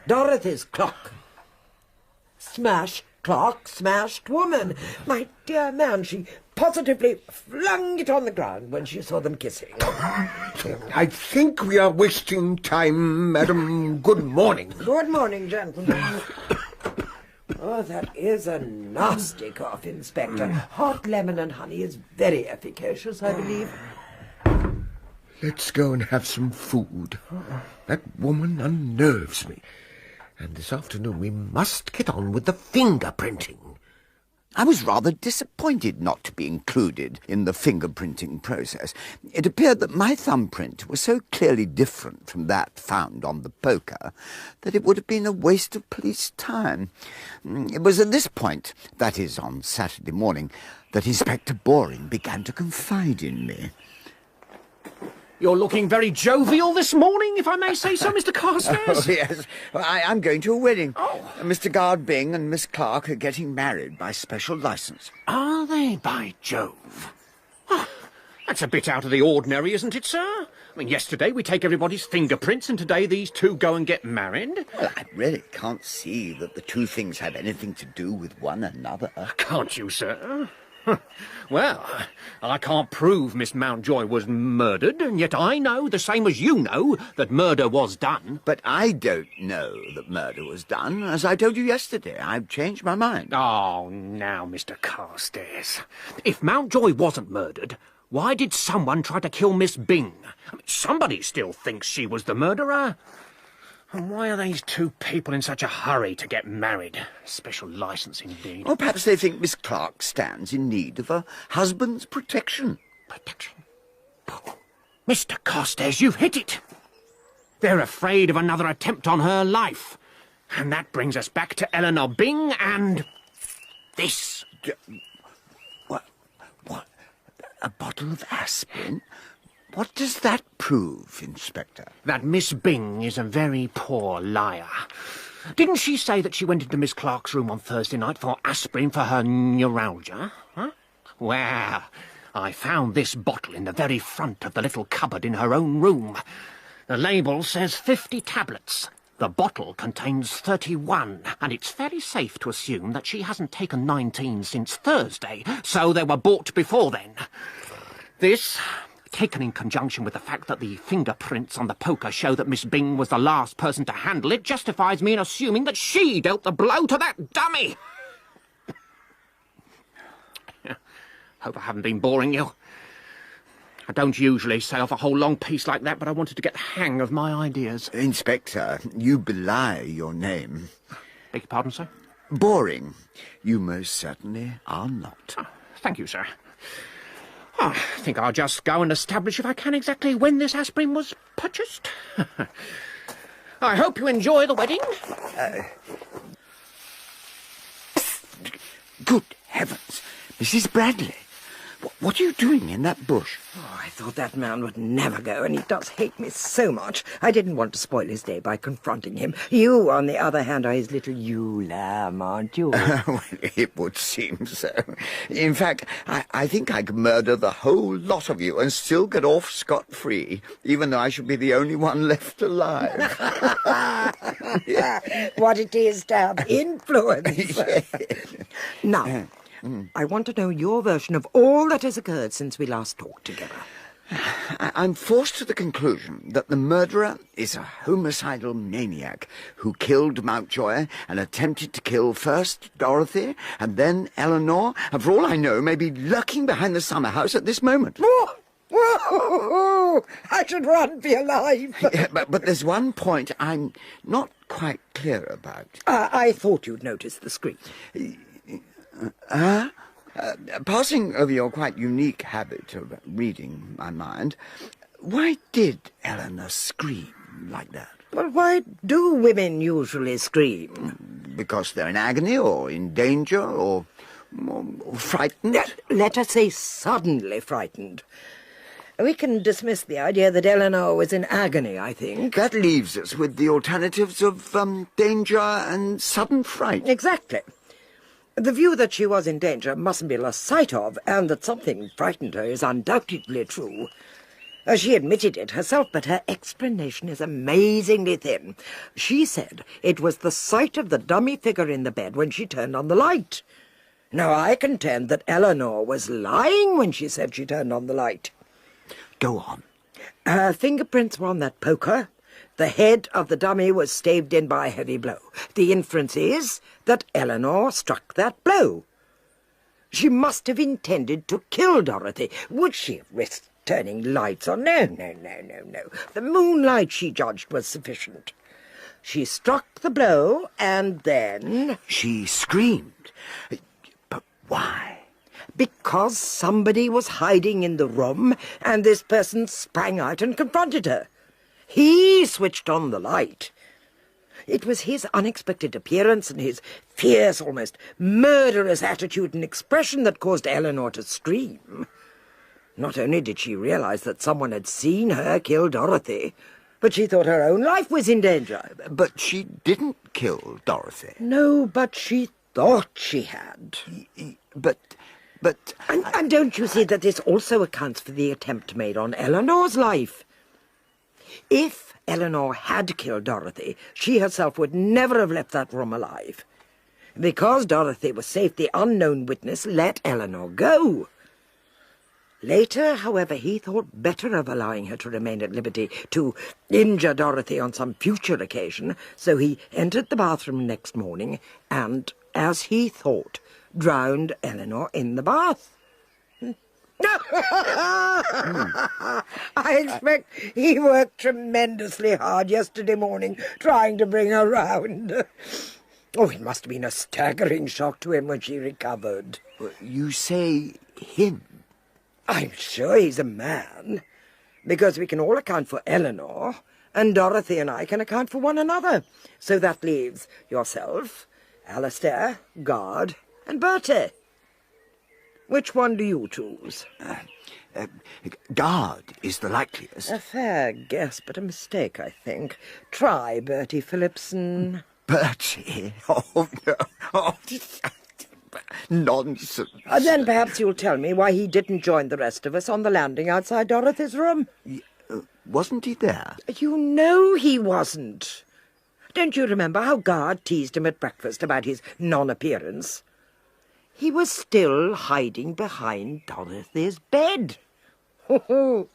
Dorothy's clock. Smashed clock, smashed woman. My dear man, she positively flung it on the ground when she saw them kissing. I think we are wasting time, madam. Good morning. Good morning, gentlemen. Oh, that is a nasty cough, Inspector. Hot lemon and honey is very efficacious, I believe. Let's go and have some food. That woman unnerves me. And this afternoon we must get on with the fingerprinting. I was rather disappointed not to be included in the fingerprinting process. It appeared that my thumbprint was so clearly different from that found on the poker that it would have been a waste of police time. It was at this point, that is on Saturday morning, that Inspector Boring began to confide in me. You're looking very jovial this morning, if I may say so, Mr. Carstairs. Oh, yes. Well, I'm going to a wedding. Oh. Mr. Garde Byng and Miss Clark are getting married by special licence. Are they, by Jove? Oh, that's a bit out of the ordinary, isn't it, sir? I mean, yesterday we take everybody's fingerprints, and today these two go and get married. Well, I really can't see that the two things have anything to do with one another. Can't you, sir? Well, I can't prove Miss Mountjoy was murdered, and yet I know, the same as you know, that murder was done. But I don't know that murder was done. As I told you yesterday, I've changed my mind. Oh, now, Mr. Carstairs, if Mountjoy wasn't murdered, why did someone try to kill Miss Byng? I mean, somebody still thinks she was the murderer. And why are these two people in such a hurry to get married? Special licence, indeed. Or perhaps they think Miss Clark stands in need of a husband's protection. Protection? Oh, Mr. Carstairs, you've hit it. They're afraid of another attempt on her life. And that brings us back to Eleanor Byng and this. What? A bottle of aspirin? What does that prove, Inspector? That Miss Byng is a very poor liar. Didn't she say that she went into Miss Clark's room on Thursday night for aspirin for her neuralgia? Huh? Well, I found this bottle in the very front of the little cupboard in her own room. The label says 50 tablets. The bottle contains 31, and it's fairly safe to assume that she hasn't taken 19 since Thursday, so they were bought before then. This, taken in conjunction with the fact that the fingerprints on the poker show that Miss Byng was the last person to handle it, justifies me in assuming that she dealt the blow to that dummy. Hope I haven't been boring you. I don't usually say off a whole long piece like that, but I wanted to get the hang of my ideas. Inspector, you belie your name. Beg your pardon, sir? Boring. You most certainly are not. Oh, thank you, sir. I think I'll just go and establish, if I can, exactly when this aspirin was purchased. I hope you enjoy the wedding. Good heavens, Mrs. Bradley. What are you doing in that bush? Oh, I thought that man would never go, and he does hate me so much. I didn't want to spoil his day by confronting him. You, on the other hand, are his little ewe lamb, aren't you? Well, it would seem so. In fact, I think I could murder the whole lot of you and still get off scot-free, even though I should be the only one left alive. What it is to have influence. Now, I want to know your version of all that has occurred since we last talked together. I'm forced to the conclusion that the murderer is a homicidal maniac who killed Mountjoy and attempted to kill first Dorothy and then Eleanor, and for all I know may be lurking behind the summer house at this moment. Whoa! I should run for your life. Yeah, but there's one point I'm not quite clear about. I thought you'd noticed the screen. Passing over your quite unique habit of reading my mind, why did Eleanor scream like that? Well, why do women usually scream? Because they're in agony or in danger or frightened? Let us say suddenly frightened. We can dismiss the idea that Eleanor was in agony, I think. That leaves us with the alternatives of danger and sudden fright. Exactly. The view that she was in danger mustn't be lost sight of, and that something frightened her is undoubtedly true. She admitted it herself, but her explanation is amazingly thin. She said it was the sight of the dummy figure in the bed when she turned on the light. Now, I contend that Eleanor was lying when she said she turned on the light. Go on. Her fingerprints were on that poker. The head of the dummy was staved in by a heavy blow. The inference is that Eleanor struck that blow. She must have intended to kill Dorothy. Would she have risked turning lights on? No. The moonlight, she judged, was sufficient. She struck the blow, and then... She screamed. But why? Because somebody was hiding in the room, and this person sprang out and confronted her. He switched on the light. It was his unexpected appearance and his fierce, almost murderous attitude and expression that caused Eleanor to scream. Not only did she realize that someone had seen her kill Dorothy, but she thought her own life was in danger. But she didn't kill Dorothy. No, but she thought she had. But... And don't you see that this also accounts for the attempt made on Eleanor's life? If Eleanor had killed Dorothy, she herself would never have left that room alive. Because Dorothy was safe, the unknown witness let Eleanor go. Later, however, he thought better of allowing her to remain at liberty to injure Dorothy on some future occasion, so he entered the bathroom next morning and, as he thought, drowned Eleanor in the bath. I expect he worked tremendously hard yesterday morning trying to bring her round. Oh, it must have been a staggering shock to him when she recovered. You say him? I'm sure he's a man, because we can all account for Eleanor, and Dorothy and I can account for one another. So that leaves yourself, Alistair, Garde, and Bertie. Which one do you choose? Garde is the likeliest. A fair guess, but a mistake, I think. Try Bertie Phillipson. Bertie? Oh, no. Oh, nonsense. Then perhaps you'll tell me why he didn't join the rest of us on the landing outside Dorothy's room. Wasn't he there? You know he wasn't. Don't you remember how Garde teased him at breakfast about his non-appearance? He was still hiding behind Dorothy's bed. I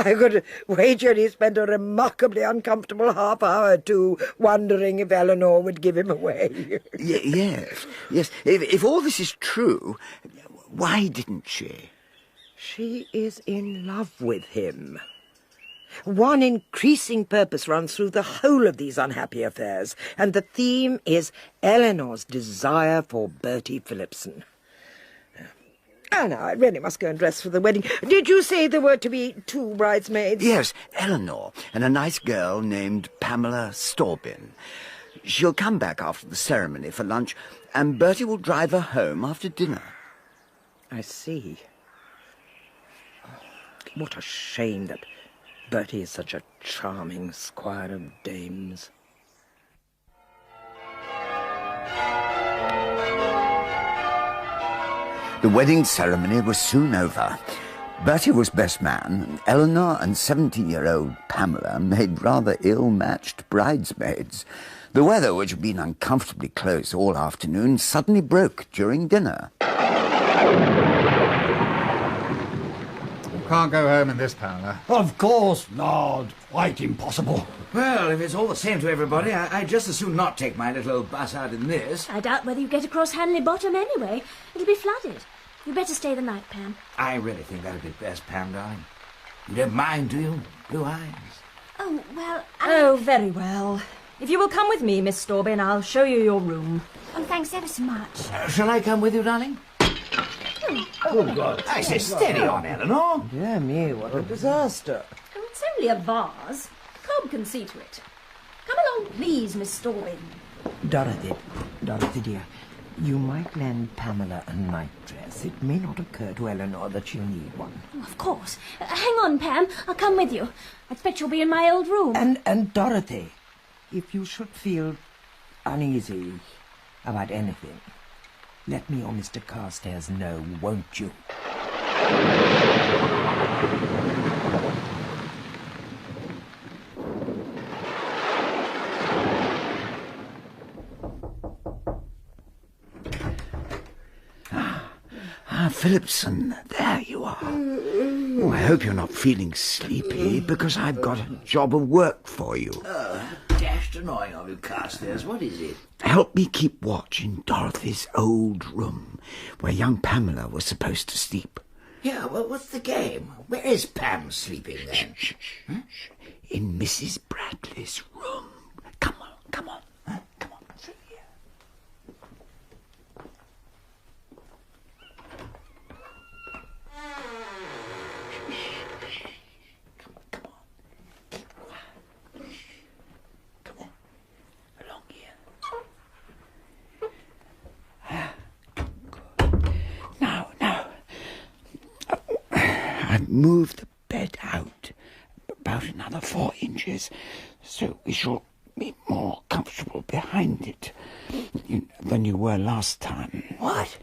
could wager he spent a remarkably uncomfortable half-hour or two wondering if Eleanor would give him away. Yes. If all this is true, why didn't she? She is in love with him. One increasing purpose runs through the whole of these unhappy affairs, and the theme is Eleanor's desire for Bertie Phillipson. Oh, now, I really must go and dress for the wedding. Did you say there were to be 2 bridesmaids? Yes, Eleanor and a nice girl named Pamela Storbin. She'll come back after the ceremony for lunch, and Bertie will drive her home after dinner. I see. What a shame that Bertie is such a charming squire of dames. The wedding ceremony was soon over. Bertie was best man, and Eleanor and 17-year-old Pamela made rather ill-matched bridesmaids. The weather, which had been uncomfortably close all afternoon, suddenly broke during dinner. You can't go home in this, Pamela. Of course not. Quite impossible. Well, if it's all the same to everybody, I'd just as soon not take my little old bus out in this. I doubt whether you get across Hanley Bottom anyway. It'll be flooded. You'd better stay the night, Pam. I really think that'd be best, Pam, darling. You don't mind, do you? Blue eyes. Oh, well, Oh, very well. If you will come with me, Miss Storbin, I'll show you your room. Oh, thanks ever so much. Shall I come with you, darling? Oh, God. I say, steady on, Eleanor. Dear me, what a disaster. Oh, it's only a vase. Cobb can see to it. Come along, please, Miss Storbin. Dorothy, dear, You might lend Pamela a nightdress. It may not occur to Eleanor that she'll need one. Of course. Hang on, Pam. I'll come with you. I expect you'll be in my old room. And Dorothy, if you should feel uneasy about anything, let me or Mr. Carstairs know, won't you? Phillipson, there you are. Oh, I hope you're not feeling sleepy, because I've got a job of work for you. Dashed annoying of you, Carstairs. What is it? Help me keep watch in Dorothy's old room, where young Pamela was supposed to sleep. Yeah, well, what's the game? Where is Pam sleeping, then? Shh, shh, huh? In Mrs. Bradley's room. Come on, come on. Huh? Come on, through here. I've moved the bed out about another 4 inches, so we shall be more comfortable behind it than you were last time. What?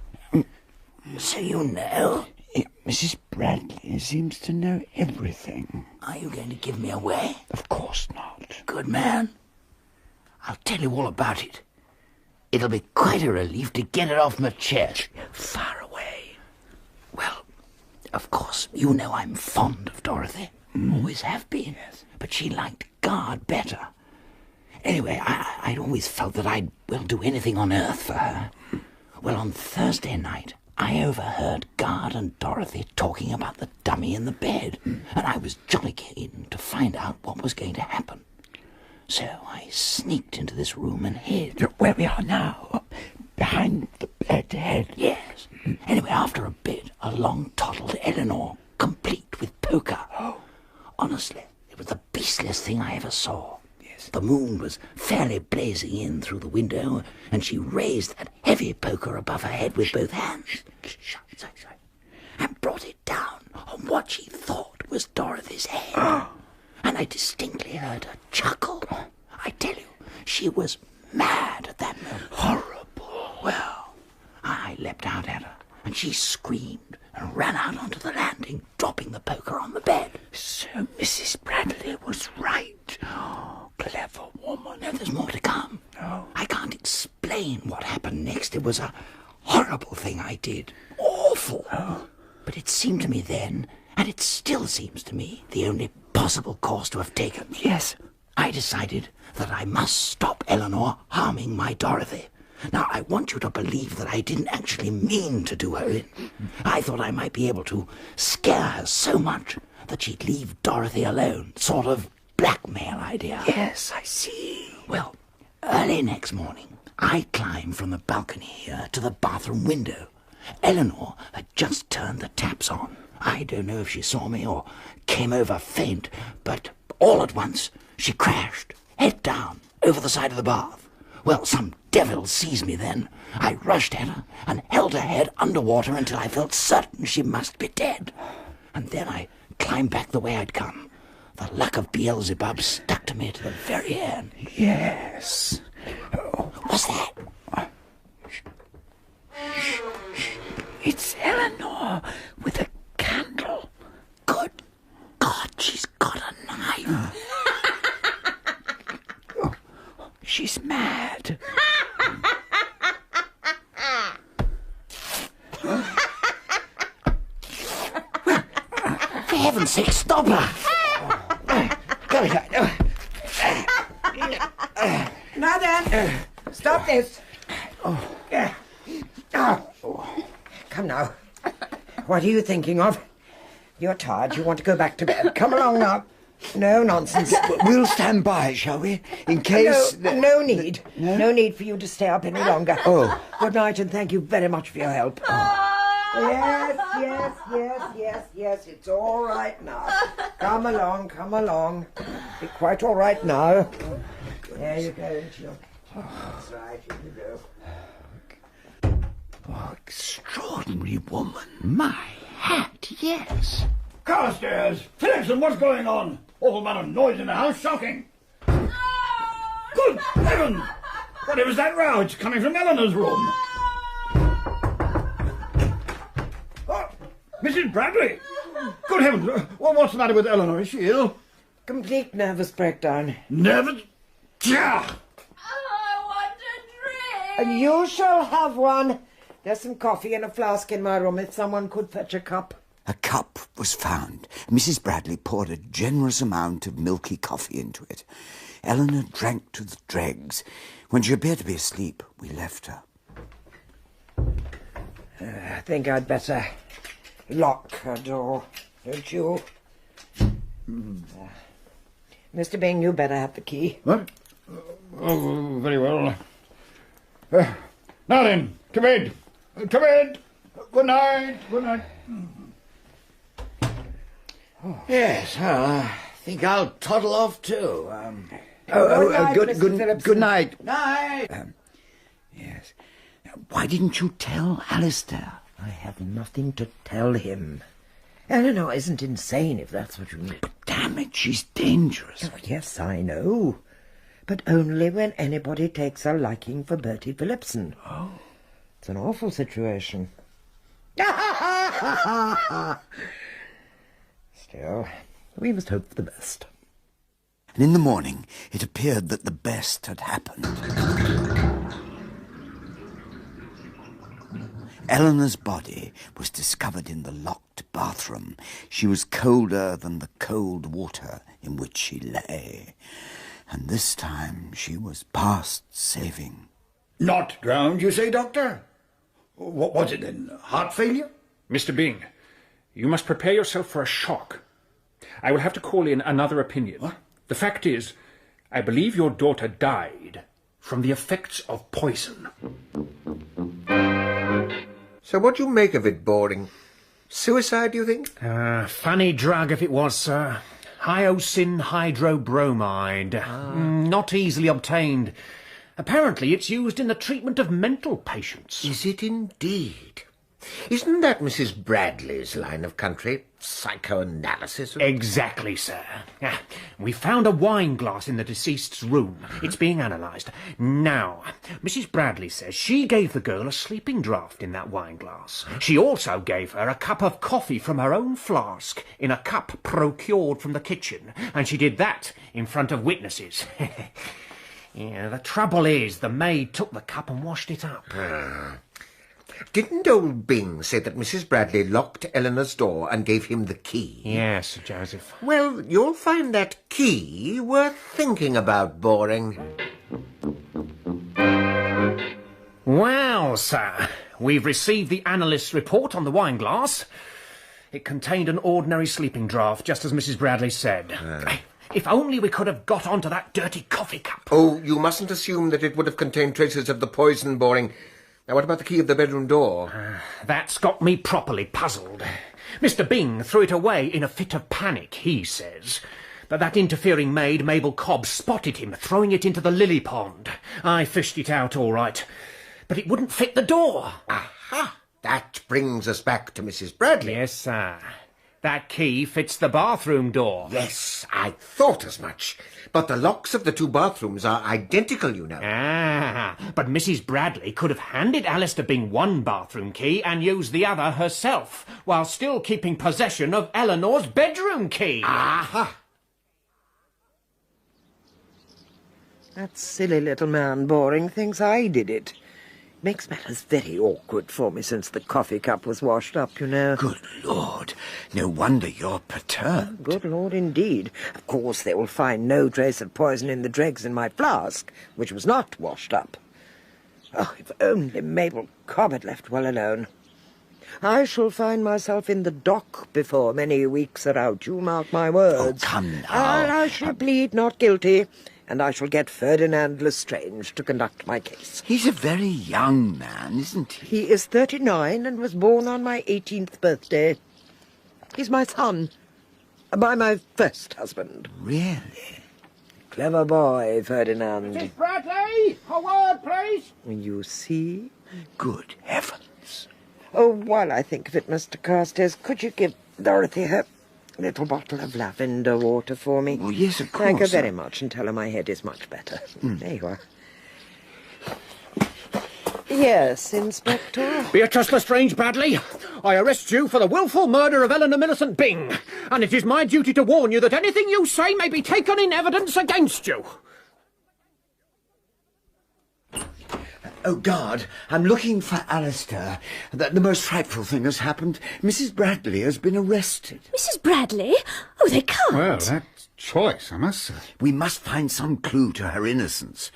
So you know? Mrs. Bradley seems to know everything. Are you going to give me away? Of course not. Good man. I'll tell you all about it. It'll be quite a relief to get it off my chest. Far away. Well, of course, you know I'm fond of Dorothy. Always have been. Yes. But she liked Garde better. Anyway, I'd always felt that I'd, do anything on earth for her. Well, on Thursday night, I overheard Garde and Dorothy talking about the dummy in the bed, and I was jolly keen to find out what was going to happen. So I sneaked into this room and hid. Where we are now, behind the bed head. Yes. Anyway, after a bit, along toddled Eleanor, complete with poker. Oh. Honestly, it was the beastliest thing I ever saw. Yes. The moon was fairly blazing in through the window, and she raised that heavy poker above her head with both hands. Sorry. And brought it down on what she thought was Dorothy's head. And I distinctly heard her chuckle. I tell you, she was mad at that moment. Horrible. Well, I leapt out at her, and she screamed and ran out onto the landing, dropping the poker on the bed. So Mrs. Bradley was right. Oh, clever woman. No, there's more to come. No. I can't explain what happened next. It was a horrible thing I did. Awful. Oh. But it seemed to me then, and it still seems to me, the only possible course to have taken. Yes. I decided that I must stop Eleanor harming my Dorothy. Now, I want you to believe that I didn't actually mean to do her in. I thought I might be able to scare her so much that she'd leave Dorothy alone. Sort of blackmail idea. Yes, I see. Well, early next morning, I climbed from the balcony here to the bathroom window. Eleanor had just turned the taps on. I don't know if she saw me or came over faint, but all at once she crashed, head down, over the side of the bath. Well, some devil seized me then. I rushed at her and held her head underwater until I felt certain she must be dead. And then I climbed back the way I'd come. The luck of Beelzebub stuck to me to the very end. Yes. Oh. What's that? It's Eleanor with a candle. Good God, she's got a knife. Oh, she's mad. For heaven's sake, stop her! Go. Now then, stop this. Come now. What are you thinking of? You're tired. You want to go back to bed. Come along now. No nonsense. We'll stand by, shall we? In case... No need. No need for you to stay up any longer. Oh. Good night, and thank you very much for your help. Yes. It's all right now. Come along. Be quite all right now. There you go, Jill. That's right, here you go. Oh, extraordinary woman. My hat, yes. Carstairs! Phillipson, what's going on? All manner of noise in the house, shocking. Good heaven! Whatever's that row? It's coming from Eleanor's room. Oh, Mrs. Bradley! Good heavens! What's the matter with Eleanor? Is she ill? Complete nervous breakdown. Nervous? Yeah! I want a drink! And you shall have one. There's some coffee in a flask in my room if someone could fetch a cup. A cup was found. Mrs. Bradley poured a generous amount of milky coffee into it. Eleanor drank to the dregs. When she appeared to be asleep, we left her. I think I'd better lock her door, don't you? Mr. Byng, you better have the key. What? Oh, very well. Now then, to bed. To bed. Good night. Good night. Yes, I think I'll toddle off too. Good night. Night. Yes. Why didn't you tell Alistair? I have nothing to tell him. Eleanor isn't insane, if that's what you mean. But damn it, she's dangerous. Oh, yes, I know. But only when anybody takes a liking for Bertie Phillipson. Oh. It's an awful situation. Still, we must hope for the best. And in the morning, it appeared that the best had happened. Eleanor's body was discovered in the locked bathroom. She was colder than the cold water in which she lay. And this time she was past saving. Not drowned, you say, Doctor? What was it then? Heart failure? Mr. Byng, you must prepare yourself for a shock. I will have to call in another opinion. What? The fact is, I believe your daughter died from the effects of poison. So what do you make of it, Boring? Suicide, do you think? Funny drug if it was, sir. Hyoscine hydrobromide. Not easily obtained. Apparently it's used in the treatment of mental patients. Is it indeed? Isn't that Mrs. Bradley's line of country? Psychoanalysis? Exactly, sir. We found a wine glass in the deceased's room. It's being analysed. Now, Mrs. Bradley says she gave the girl a sleeping draught in that wine glass. She also gave her a cup of coffee from her own flask in a cup procured from the kitchen, and she did that in front of witnesses. Yeah, the trouble is the maid took the cup and washed it up. Didn't old Byng say that Mrs. Bradley locked Eleanor's door and gave him the key? Yes, Sir Joseph. Well, you'll find that key worth thinking about, Boring. Well, sir, we've received the analyst's report on the wine glass. It contained an ordinary sleeping draught, just as Mrs. Bradley said. If only we could have got onto that dirty coffee cup. Oh, you mustn't assume that it would have contained traces of the poison, Boring. Now, what about the key of the bedroom door? That's got me properly puzzled. Mr. Byng threw it away in a fit of panic, he says. But that interfering maid, Mabel Cobbn, spotted him throwing it into the lily pond. I fished it out all right, but it wouldn't fit the door. Aha! That brings us back to Mrs. Bradley. Yes, sir. That key fits the bathroom door. Yes, I thought as much. But the locks of the two bathrooms are identical, you know. But Mrs. Bradley could have handed Alistair Byng one bathroom key and used the other herself, while still keeping possession of Eleanor's bedroom key. Aha! That silly little man, Boring, thinks I did it. Makes matters very awkward for me since the coffee cup was washed up, you know. Good Lord. No wonder you're perturbed. Good Lord, indeed. Of course, they will find no trace of poison in the dregs in my flask, which was not washed up. Oh, if only Mabel Cobbn had left well alone. I shall find myself in the dock before many weeks are out, you mark my words. Oh, come now. I shall plead not guilty, and I shall get Ferdinand Lestrange to conduct my case. He's a very young man, isn't he? He is 39 and was born on my 18th birthday. He's my son, by my first husband. Really? Clever boy, Ferdinand. Mrs. Bradley! A word, please! You see? Good heavens. Oh, while I think of it, Mr. Carstairs, could you give Dorothy her little bottle of lavender water for me? Oh, yes, of course. Thank her very much, and tell her my head is much better. There you are. Yes, Inspector? Beatrice Lestrange Bradley, I arrest you for the wilful murder of Eleanor Millicent Byng, and it is my duty to warn you that anything you say may be taken in evidence against you. Oh, Garde, I'm looking for Alistair. The most frightful thing has happened. Mrs. Bradley has been arrested. Mrs. Bradley? Oh, they can't. Well, that's choice, I must say. We must find some clue to her innocence.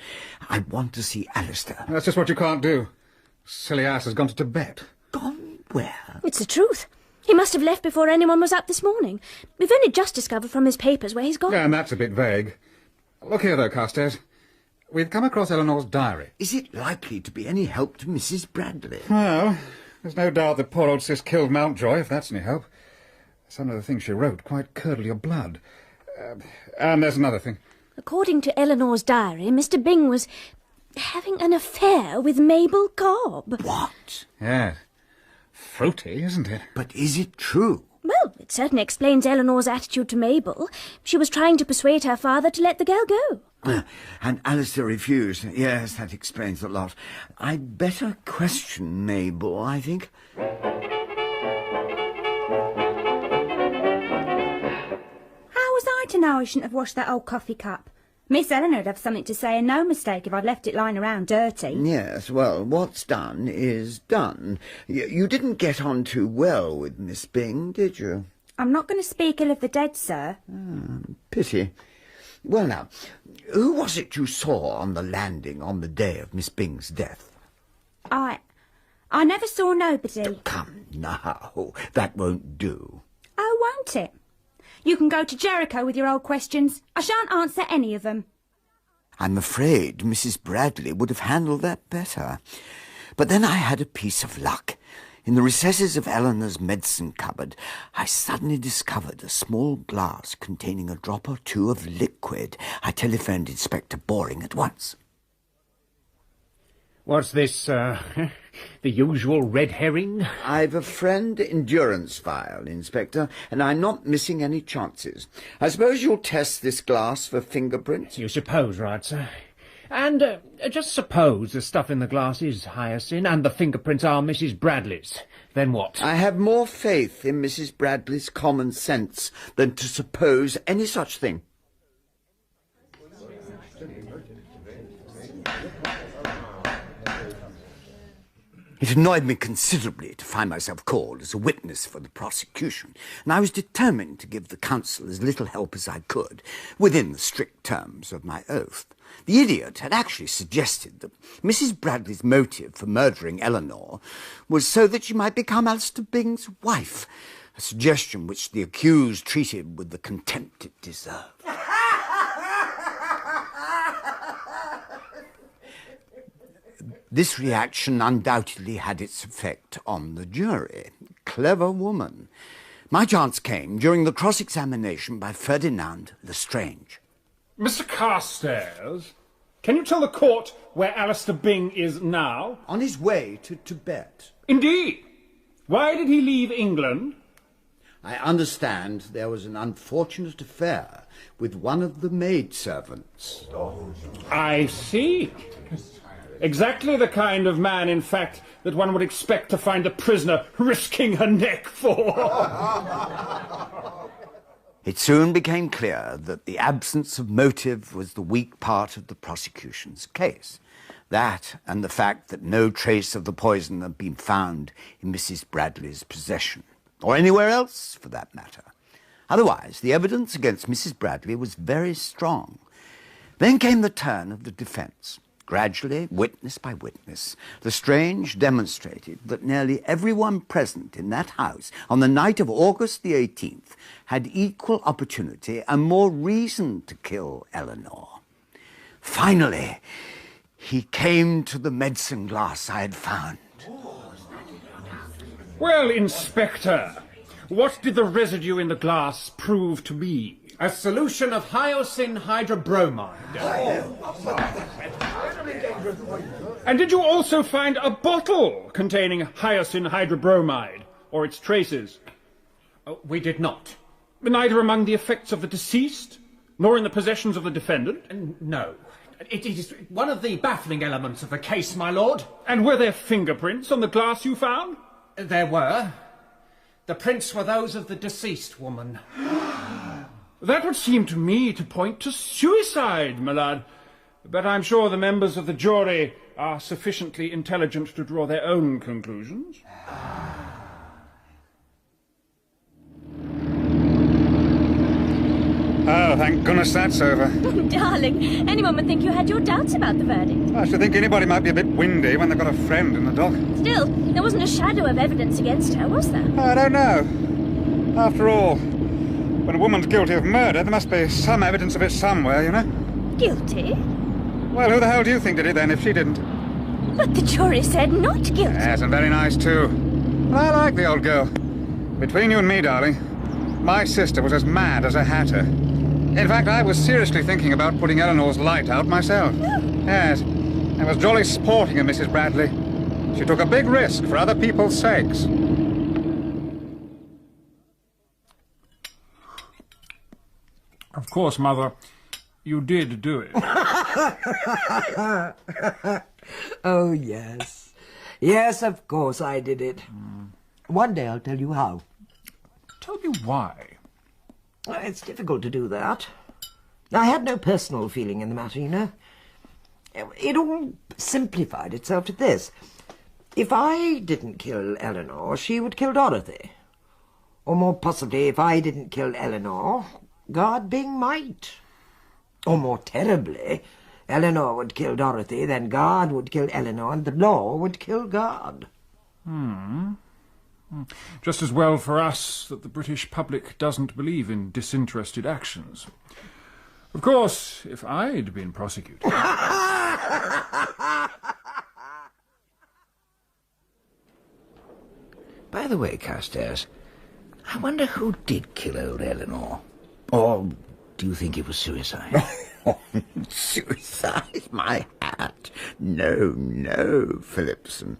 I want to see Alistair. That's just what you can't do. Silly ass has gone to Tibet. Gone where? It's the truth. He must have left before anyone was up this morning. We've only just discovered from his papers where he's gone. Yeah, and that's a bit vague. Look here, though, Carstairs. We've come across Eleanor's diary. Is it likely to be any help to Mrs. Bradley? Well, there's no doubt that poor old sis killed Mountjoy, if that's any help. Some of the things she wrote quite curdle your blood. And there's another thing. According to Eleanor's diary, Mr. Byng was having an affair with Mabel Cobbn. What? Yeah. Fruity, isn't it? But is it true? Well, it certainly explains Eleanor's attitude to Mabel. She was trying to persuade her father to let the girl go. And Alistair refused. Yes, that explains a lot. I'd better question Mabel, I think. How was I to know I shouldn't have washed that old coffee cup? Miss Eleanor would have something to say, and no mistake if I'd left it lying around dirty. Yes, well, what's done is done. You didn't get on too well with Miss Byng, did you? I'm not going to speak ill of the dead, sir. Pity. Well, now, who was it you saw on the landing on the day of Miss Byng's death? I never saw nobody. Come now, that won't do. Oh, won't it? You can go to Jericho with your old questions. I shan't answer any of them. I'm afraid Mrs. Bradley would have handled that better. But then I had a piece of luck. In the recesses of Eleanor's medicine cupboard, I suddenly discovered a small glass containing a drop or two of liquid. I telephoned Inspector Boring at once. What's this, the usual red herring? I've a friend endurance file, Inspector, and I'm not missing any chances. I suppose you'll test this glass for fingerprints? You suppose, right, sir. And just suppose the stuff in the glass is hyoscine and the fingerprints are Mrs. Bradley's. Then what? I have more faith in Mrs. Bradley's common sense than to suppose any such thing. It annoyed me considerably to find myself called as a witness for the prosecution, and I was determined to give the counsel as little help as I could, within the strict terms of my oath. The idiot had actually suggested that Mrs. Bradley's motive for murdering Eleanor was so that she might become Alistair Byng's wife, a suggestion which the accused treated with the contempt it deserved. This reaction undoubtedly had its effect on the jury. Clever woman. My chance came during the cross-examination by Ferdinand Lestrange. Mr. Carstairs, can you tell the court where Alistair Byng is now? On his way to Tibet. Indeed. Why did he leave England? I understand there was an unfortunate affair with one of the maidservants. I see. Exactly the kind of man, in fact, that one would expect to find a prisoner risking her neck for. It soon became clear that the absence of motive was the weak part of the prosecution's case. That, and the fact that no trace of the poison had been found in Mrs. Bradley's possession, or anywhere else, for that matter. Otherwise, the evidence against Mrs. Bradley was very strong. Then came the turn of the defence. Gradually, witness by witness, Lestrange demonstrated that nearly everyone present in that house on the night of August the 18th had equal opportunity and more reason to kill Eleanor. Finally, he came to the medicine glass I had found. Well, Inspector, what did the residue in the glass prove to be? A solution of hyoscine hydrobromide. And did you also find a bottle containing hyoscine hydrobromide, or its traces? We did not. Neither among the effects of the deceased, nor in the possessions of the defendant? No. It is one of the baffling elements of the case, my lord. And were there fingerprints on the glass you found? There were. The prints were those of the deceased woman. That would seem to me to point to suicide, my lad. But I'm sure the members of the jury are sufficiently intelligent to draw their own conclusions. Oh, thank goodness that's over. Darling, anyone would think you had your doubts about the verdict. I should think anybody might be a bit windy when they've got a friend in the dock. Still, there wasn't a shadow of evidence against her, was there? I don't know. After all, when a woman's guilty of murder, there must be some evidence of it somewhere, you know? Guilty? Well, who the hell do you think did it then, if she didn't? But the jury said not guilty. Yes, and very nice, too. But I like the old girl. Between you and me, darling, my sister was as mad as a hatter. In fact, I was seriously thinking about putting Eleanor's light out myself. Yes, it was jolly sporting of Mrs. Bradley. She took a big risk for other people's sakes. Of course, Mother, you did do it. Oh, yes. Yes, of course I did it. One day I'll tell you how. Tell me why. It's difficult to do that. I had no personal feeling in the matter, you know. It all simplified itself to this. If I didn't kill Eleanor, she would kill Dorothy. Or more possibly, if I didn't kill Eleanor, Garde might. Or more terribly, Eleanor would kill Dorothy, then Garde would kill Eleanor, and the law would kill Garde. Just as well for us that the British public doesn't believe in disinterested actions. Of course, if I'd been prosecuted... By the way, Carstairs, I wonder who did kill old Eleanor? Or do you think it was suicide? Suicide, my hat. No, no, Phillipson.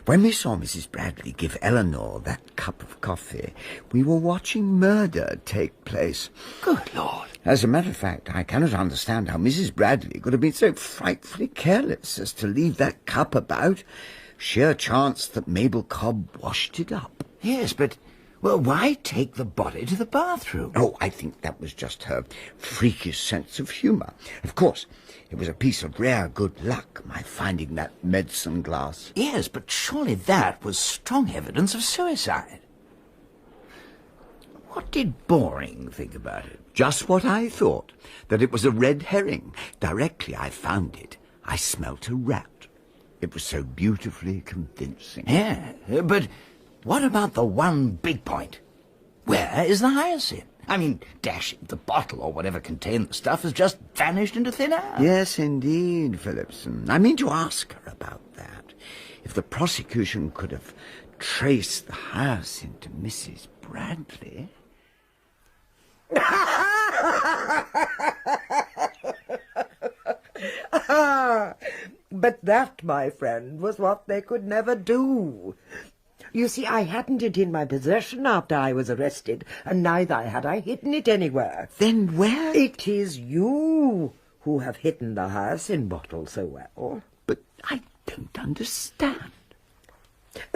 When we saw Mrs. Bradley give Eleanor that cup of coffee, we were watching murder take place. Good Lord. As a matter of fact, I cannot understand how Mrs. Bradley could have been so frightfully careless as to leave that cup about. Sheer chance that Mabel Cobbn washed it up. Yes, but... well, why take the body to the bathroom? Oh, I think that was just her freakish sense of humour. Of course, it was a piece of rare good luck, my finding that medicine glass. Yes, but surely that was strong evidence of suicide. What did Boring think about it? Just what I thought, that it was a red herring. Directly I found it, I smelt a rat. It was so beautifully convincing. Yeah, but... what about the one big point? Where is the hyacinth? I mean, dash it, the bottle or whatever contained the stuff has just vanished into thin air. Yes, indeed, Phillipson. I mean to ask her about that. If the prosecution could have traced the hyacinth to Mrs. Bradley... But that, my friend, was what they could never do. You see, I hadn't it in my possession after I was arrested, and neither had I hidden it anywhere. Then where? It is you who have hidden the hyacinth bottle so well. But I don't understand.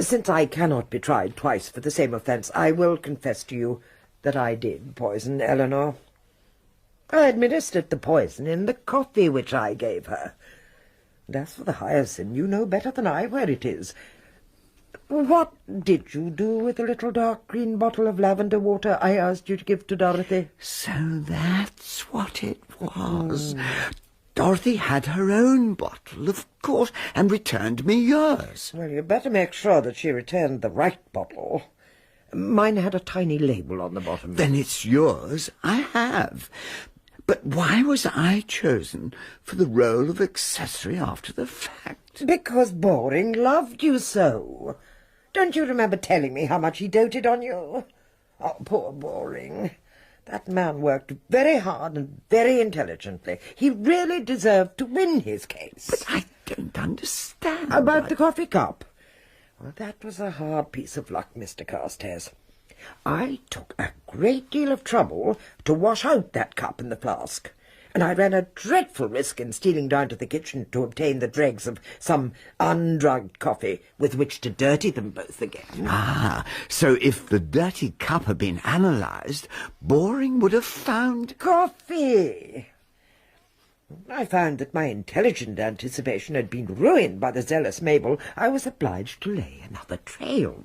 Since I cannot be tried twice for the same offence, I will confess to you that I did poison Eleanor. I administered the poison in the coffee which I gave her. And as for the hyacinth, you know better than I where it is. What did you do with the little dark green bottle of lavender water I asked you to give to Dorothy? So that's what it was. Dorothy had her own bottle, of course, and returned me yours. Well, you'd better make sure that she returned the right bottle. Mine had a tiny label on the bottom. Then it's yours I have. But why was I chosen for the role of accessory after the fact? Because Boring loved you so. Don't you remember telling me how much he doted on you? Oh, poor Boring. That man worked very hard and very intelligently. He really deserved to win his case. But I don't understand. About the coffee cup? Well, that was a hard piece of luck, Mr. Carstairs. I took a great deal of trouble to wash out that cup in the flask, and I ran a dreadful risk in stealing down to the kitchen to obtain the dregs of some undrugged coffee with which to dirty them both again. Ah, so if the dirty cup had been analysed, Boring would have found... coffee! I found that my intelligent anticipation had been ruined by the zealous Mabel. I was obliged to lay another trail.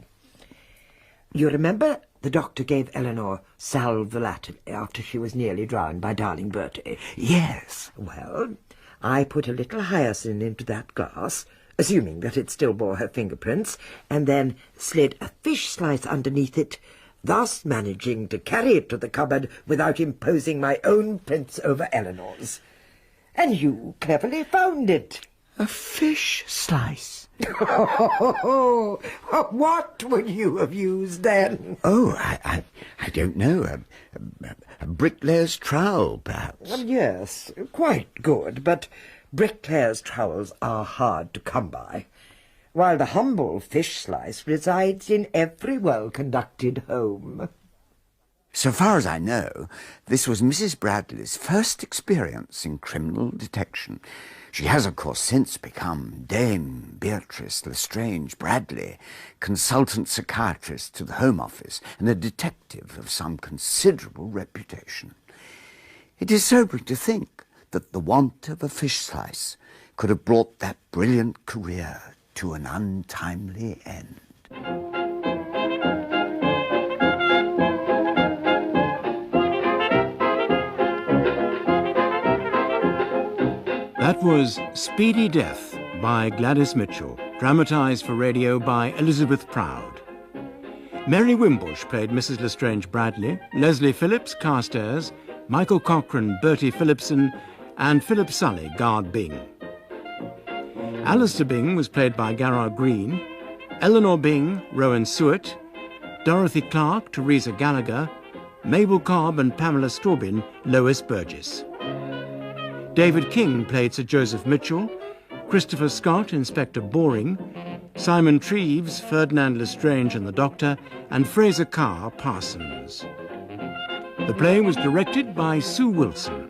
You remember the doctor gave Eleanor sal volatile after she was nearly drowned by darling Bertie? Yes. Well, I put a little hyacinth into that glass, assuming that it still bore her fingerprints, and then slid a fish slice underneath it, thus managing to carry it to the cupboard without imposing my own prints over Eleanor's. And you cleverly found it. A fish slice? What would you have used then? Oh, I don't know. A bricklayer's trowel, perhaps. Yes, quite good, but bricklayers' trowels are hard to come by, while the humble fish slice resides in every well-conducted home. So far as I know, this was Mrs. Bradley's first experience in criminal detection. She has, of course, since become Dame Beatrice Lestrange Bradley, consultant psychiatrist to the Home Office and a detective of some considerable reputation. It is sobering to think that the want of a fish slice could have brought that brilliant career to an untimely end. That was Speedy Death by Gladys Mitchell, dramatised for radio by Elizabeth Proud. Mary Wimbush played Mrs. Lestrange Bradley, Leslie Phillips, Carstairs, Michael Cochrane, Bertie Phillipson, and Philip Sully, Garde Byng. Alistair Byng was played by Garard Green, Eleanor Byng, Rowan Suart, Dorothy Clark, Teresa Gallagher, Mabel Cobbn and Pamela Staubin, Lois Burgess. David King played Sir Joseph Mitchell, Christopher Scott, Inspector Boring, Simon Treves, Ferdinand Lestrange and the Doctor, and Fraser Parsons. The play was directed by Sue Wilson.